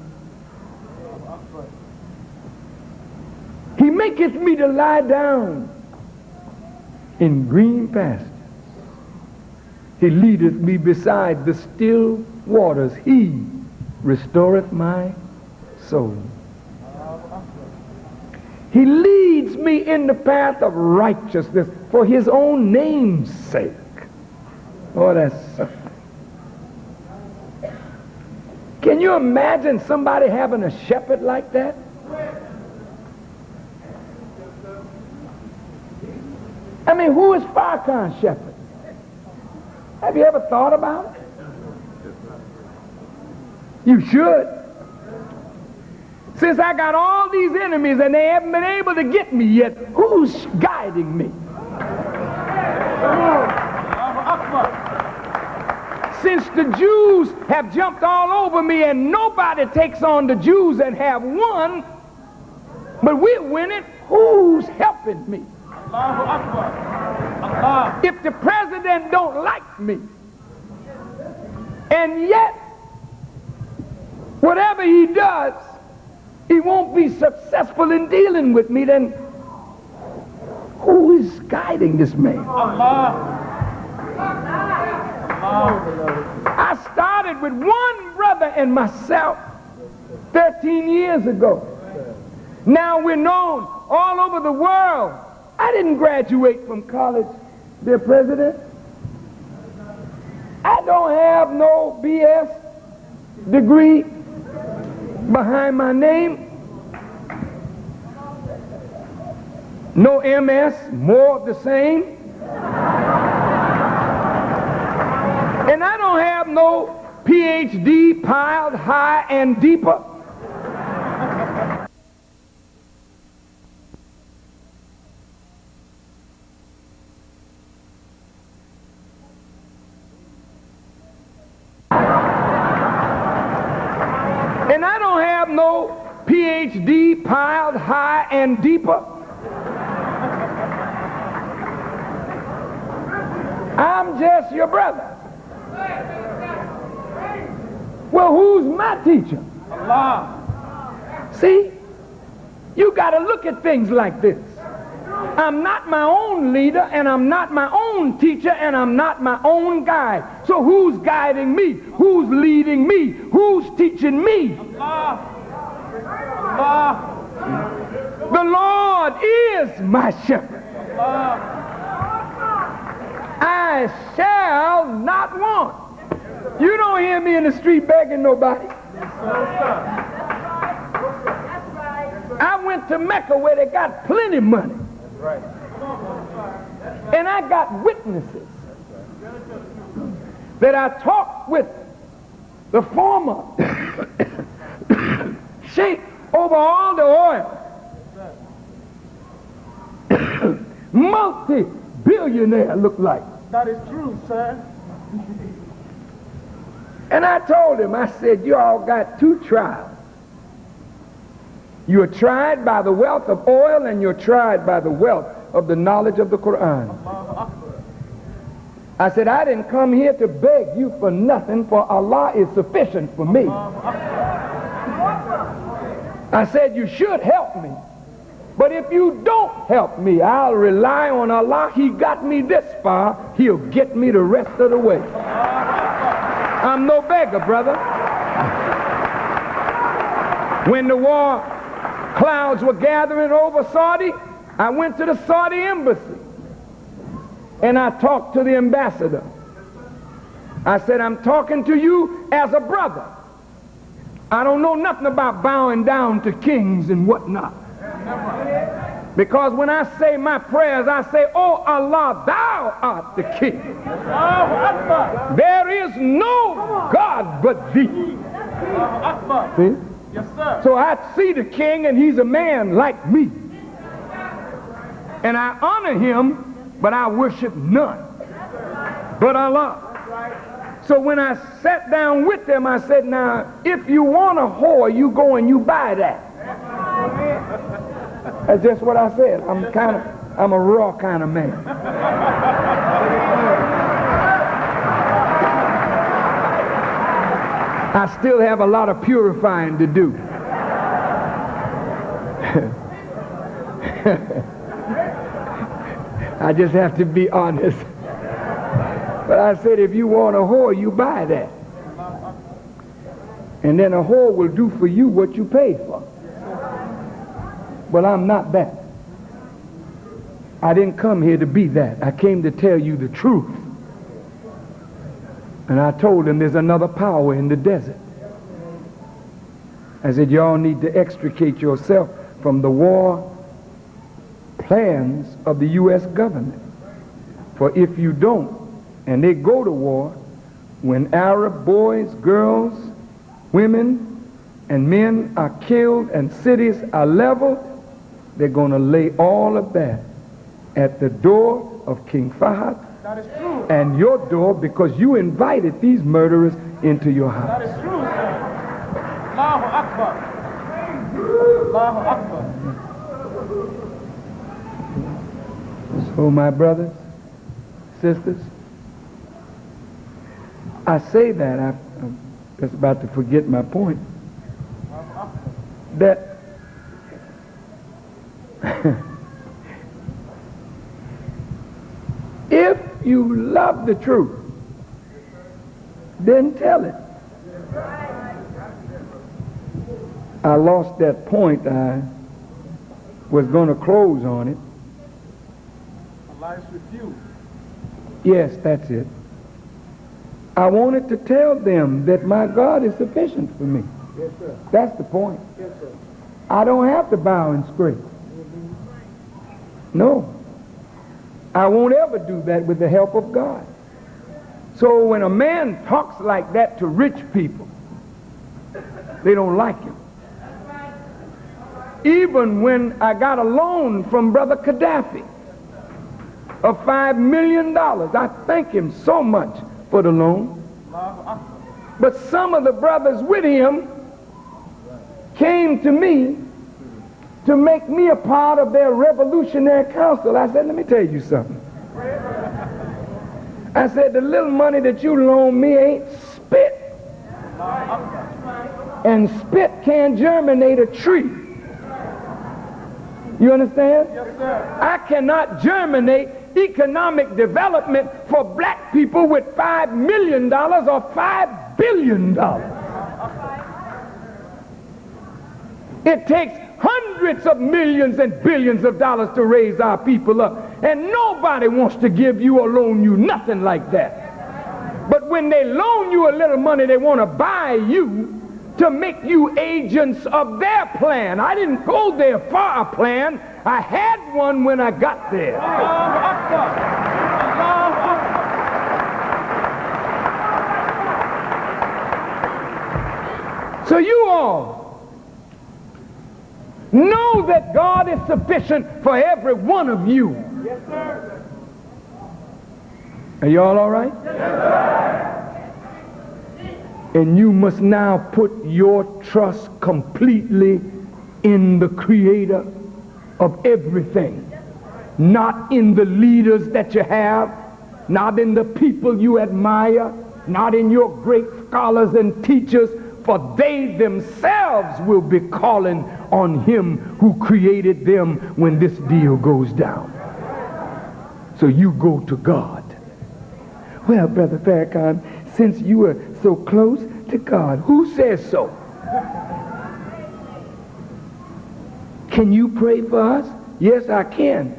B: He maketh me to lie down in green pastures. He leadeth me beside the still waters. He restoreth my soul. He leads me in the path of righteousness for His own name's sake. Oh, that's something. Can you imagine somebody having a shepherd like that? I mean, who is Farrakhan shepherd? Have you ever thought about it? You should. Since I got all these enemies and they haven't been able to get me yet, who's guiding me? Since the Jews have jumped all over me and nobody takes on the Jews and have won, but we're winning, who's helping me? If the president don't like me, and yet whatever he does, he won't be successful in dealing with me, then who is guiding this man? I started with one brother and myself 13 years ago. Now we're known all over the world. I didn't graduate from college, dear President. I don't have no BS degree behind my name. No MS, more of the same. And I don't have no PhD piled high and deeper. And I don't have no PhD piled high and deeper. I'm just your brother. Well, who's my teacher? Allah. See, you got to look at things like this. I'm not my own leader, and I'm not my own teacher, and I'm not my own guide. So who's guiding me? Who's leading me? Who's teaching me? Allah. Allah. The Lord is my shepherd. Allah. I shall not want. You don't hear me in the street begging nobody. I went to Mecca where they got plenty of money. And I got witnesses that I talked with the former sheikh over all the oil. Multi-billionaire look like.
C: That is true, sir.
B: And I told him, I said, you all got two trials. You're tried by the wealth of oil, and you're tried by the wealth of the knowledge of the Quran. I said, I didn't come here to beg you for nothing, for Allah is sufficient for me. I said, you should help me. But if you don't help me, I'll rely on Allah. He got me this far, he'll get me the rest of the way. I'm no beggar, brother. When the war clouds were gathering over Saudi, I went to the Saudi embassy and I talked to the ambassador. I said, I'm talking to you as a brother. I don't know nothing about bowing down to kings and whatnot. Because when I say my prayers, I say, oh Allah, thou art the king. There is no God but thee. See?
C: Yes, sir.
B: So I see the king, and he's a man like me. And I honor him, but I worship none but Allah. So when I sat down with them, I said, now, if you want a whore, you go and you buy that. That's just what I said. I'm a raw kind of man. I still have a lot of purifying to do. I just have to be honest. But I said, if you want a whore, you buy that. And then a whore will do for you what you pay for. But I'm not that. I didn't come here to be that. I came to tell you the truth. And I told him there's another power in the desert. I said, y'all need to extricate yourself from the war plans of the U.S. government. For if you don't, and they go to war, when Arab boys, girls, women, and men are killed and cities are leveled, they're going to lay all of that at the door of King Fahad and your door, because you invited these murderers into your house.
C: That is true, sir. Allahu Akbar. Allahu Akbar.
B: So my brothers, sisters, I say that, I'm just about to forget my point, that if you love the truth, then tell it. I lost that point. I was going to close on it.
C: Allah is with you.
B: Yes, that's it. I wanted to tell them that my God is sufficient for me.
A: Yes, sir.
B: That's the point.
A: Yes, sir.
B: I don't have to bow and scrape. No. I won't ever do that with the help of God. So when a man talks like that to rich people, they don't like him. Even when I got a loan from Brother Gaddafi of $5 million, I thank him so much for the loan. But some of the brothers with him came to me to make me a part of their revolutionary council. I said, let me tell you something. I said, the little money that you loan me ain't spit. And spit can't germinate a tree. You understand?
C: Yes, sir.
B: I cannot germinate economic development for black people with $5 million or $5 billion. It takes hundreds of millions and billions of dollars to raise our people up, and nobody wants to give you or loan you nothing like that. But when they loan you a little money, they want to buy you to make you agents of their plan. I didn't go there for a plan. I had one when I got there.
C: Allahu Akbar. Allahu Akbar.
B: So you all know that God is sufficient for every one of you.
C: Yes, sir.
B: Are you all right?
C: Yes, sir.
B: And you must now put your trust completely in the Creator of everything. Not in the leaders that you have, not in the people you admire, not in your great scholars and teachers, for they themselves will be calling on Him who created them when this deal goes down. So you go to God. Well, Brother Farrakhan, since you are so close to God, who says so? Can you pray for us? Yes, I can.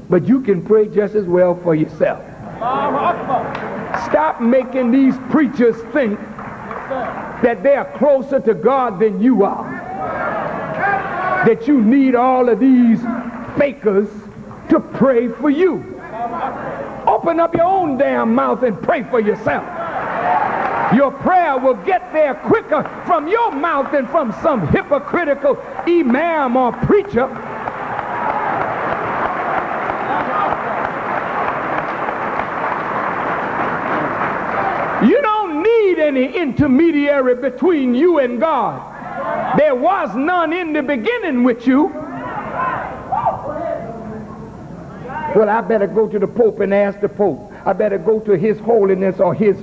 B: But you can pray just as well for yourself.
C: Allahu Akbar.
B: Stop making these preachers think that they are closer to God than you are. That you need all of these fakers to pray for you. Open up your own damn mouth and pray for yourself. Your prayer will get there quicker from your mouth than from some hypocritical imam or preacher. You don't need any intermediary between you and God. There was none in the beginning with you. Well, I better go to the Pope and ask the Pope. I better go to His Holiness or His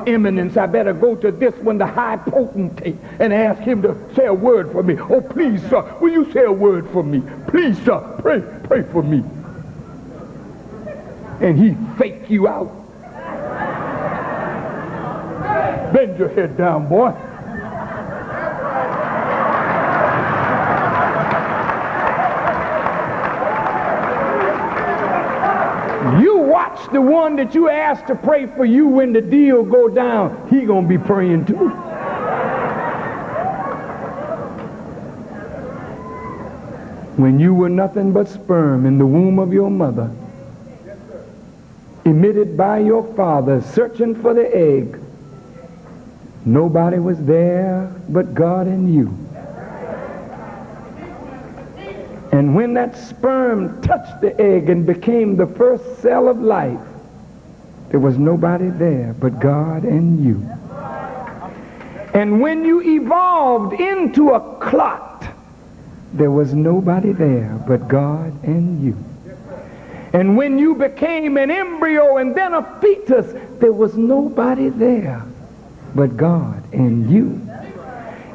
B: Eminence. I better go to this one, the High Potentate, and ask him to say a word for me. Oh, please, sir, will you say a word for me? Please, sir, pray for me. And he fake you out. Bend your head down, boy. You watch the one that you asked to pray for you when the deal go down. He gonna be praying too. When you were nothing but sperm in the womb of your mother, visited by your father, searching for the egg. Nobody was there but God and you. And when that sperm touched the egg and became the first cell of life, there was nobody there but God and you. And when you evolved into a clot, there was nobody there but God and you. And when you became an embryo and then a fetus, there was nobody there but God and you.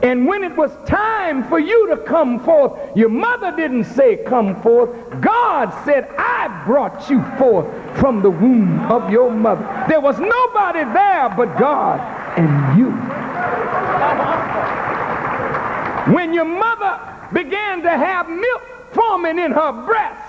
B: And when it was time for you to come forth, your mother didn't say come forth. God said, I brought you forth from the womb of your mother. There was nobody there but God and you. When your mother began to have milk forming in her breast,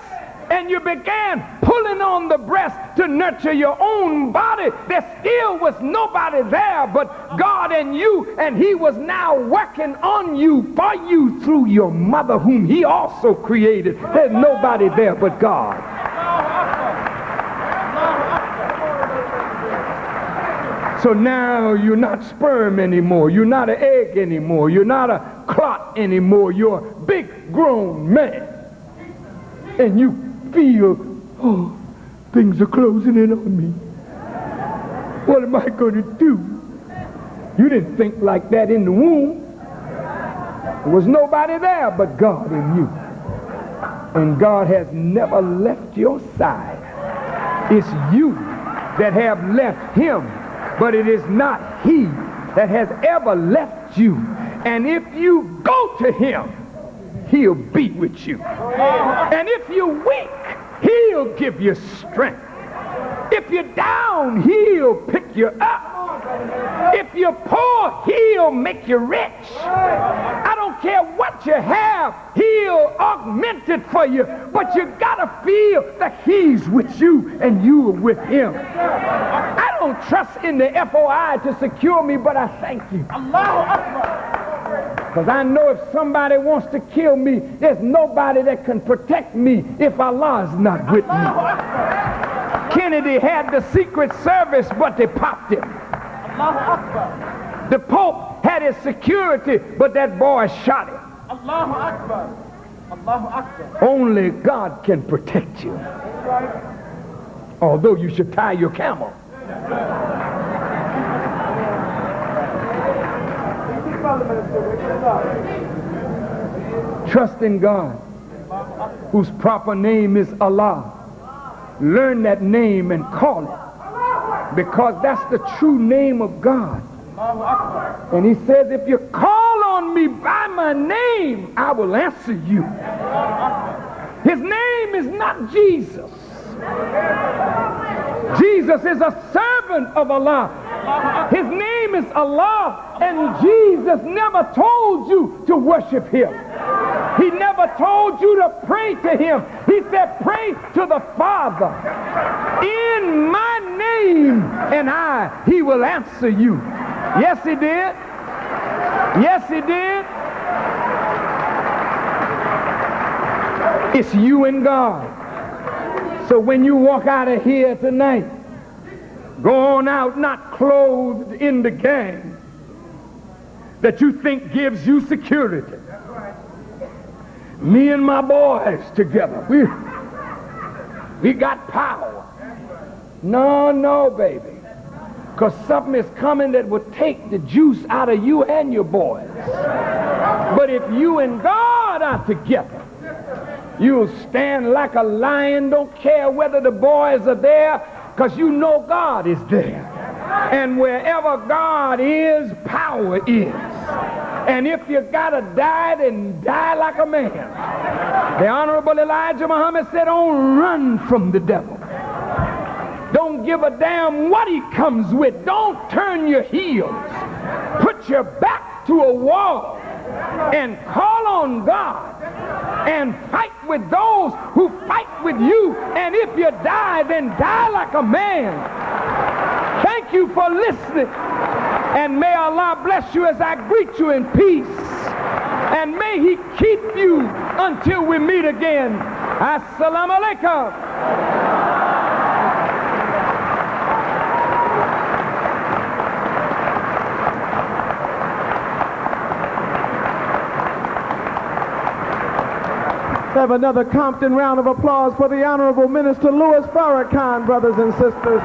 B: and you began pulling on the breast to nurture your own body, there still was nobody there but God and you, and he was now working on you, for you, through your mother whom he also created. There's nobody there but God. So now you're not sperm anymore, you're not an egg anymore, you're not a clot anymore, you're a big grown man. And you feel, oh, things are closing in on me. What am I going to do? You didn't think like that in the womb. There was nobody there but God and you. And God has never left your side. It's you that have left him, but it is not he that has ever left you. And if you go to him, he'll be with you. And if you're weak, he'll give you strength. If you're down, he'll pick you up. If you're poor, he'll make you rich. I don't care what you have, he'll augment it for you. But you gotta feel that he's with you and you are with him. I don't trust in the FOI to secure me, but I thank you. Because I know if somebody wants to kill me, there's nobody that can protect me if Allah is not with me. Kennedy had the Secret Service, but they popped him. The Pope had his security, but that boy shot him. Only God can protect you. Although you should tie your camel. Trust in God, whose proper name is Allah. Learn that name and call it, because that's the true name of God. And he says, if you call on me by my name, I will answer you. His name is not Jesus. Jesus is a servant of Allah. His name is Allah, and Jesus never told you to worship him. He never told you to pray to him. He said, pray to the Father in my name, and he will answer you. Yes, he did. Yes, he did. It's you and God. So when you walk out of here tonight, go on out not clothed in the gang that you think gives you security. Me and my boys together, we got power. No, baby. Because something is coming that will take the juice out of you and your boys. But if you and God are together, you'll stand like a lion, don't care whether the boys are there, because you know God is there. And wherever God is, power is. And if you gotta die, then die like a man. The Honorable Elijah Muhammad said, don't run from the devil. Don't give a damn what he comes with. Don't turn your heels. Put your back to a wall and call on God and fight with those who fight with you. And if you die, then die like a man. Thank you for listening. And may Allah bless you as I greet you in peace. And may he keep you until we meet again. Assalamu alaikum.
E: Have another Compton round of applause for the Honorable Minister Louis Farrakhan, brothers and sisters.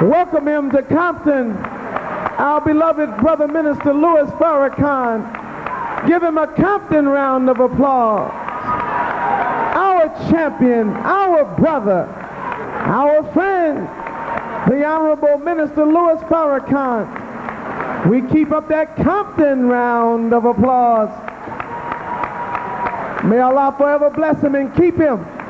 E: Welcome him to Compton, our beloved brother Minister Louis Farrakhan. Give him a Compton round of applause. Our champion, our brother, our friend, the Honorable Minister Louis Farrakhan. We keep up that Compton round of applause. May Allah forever bless him and keep him.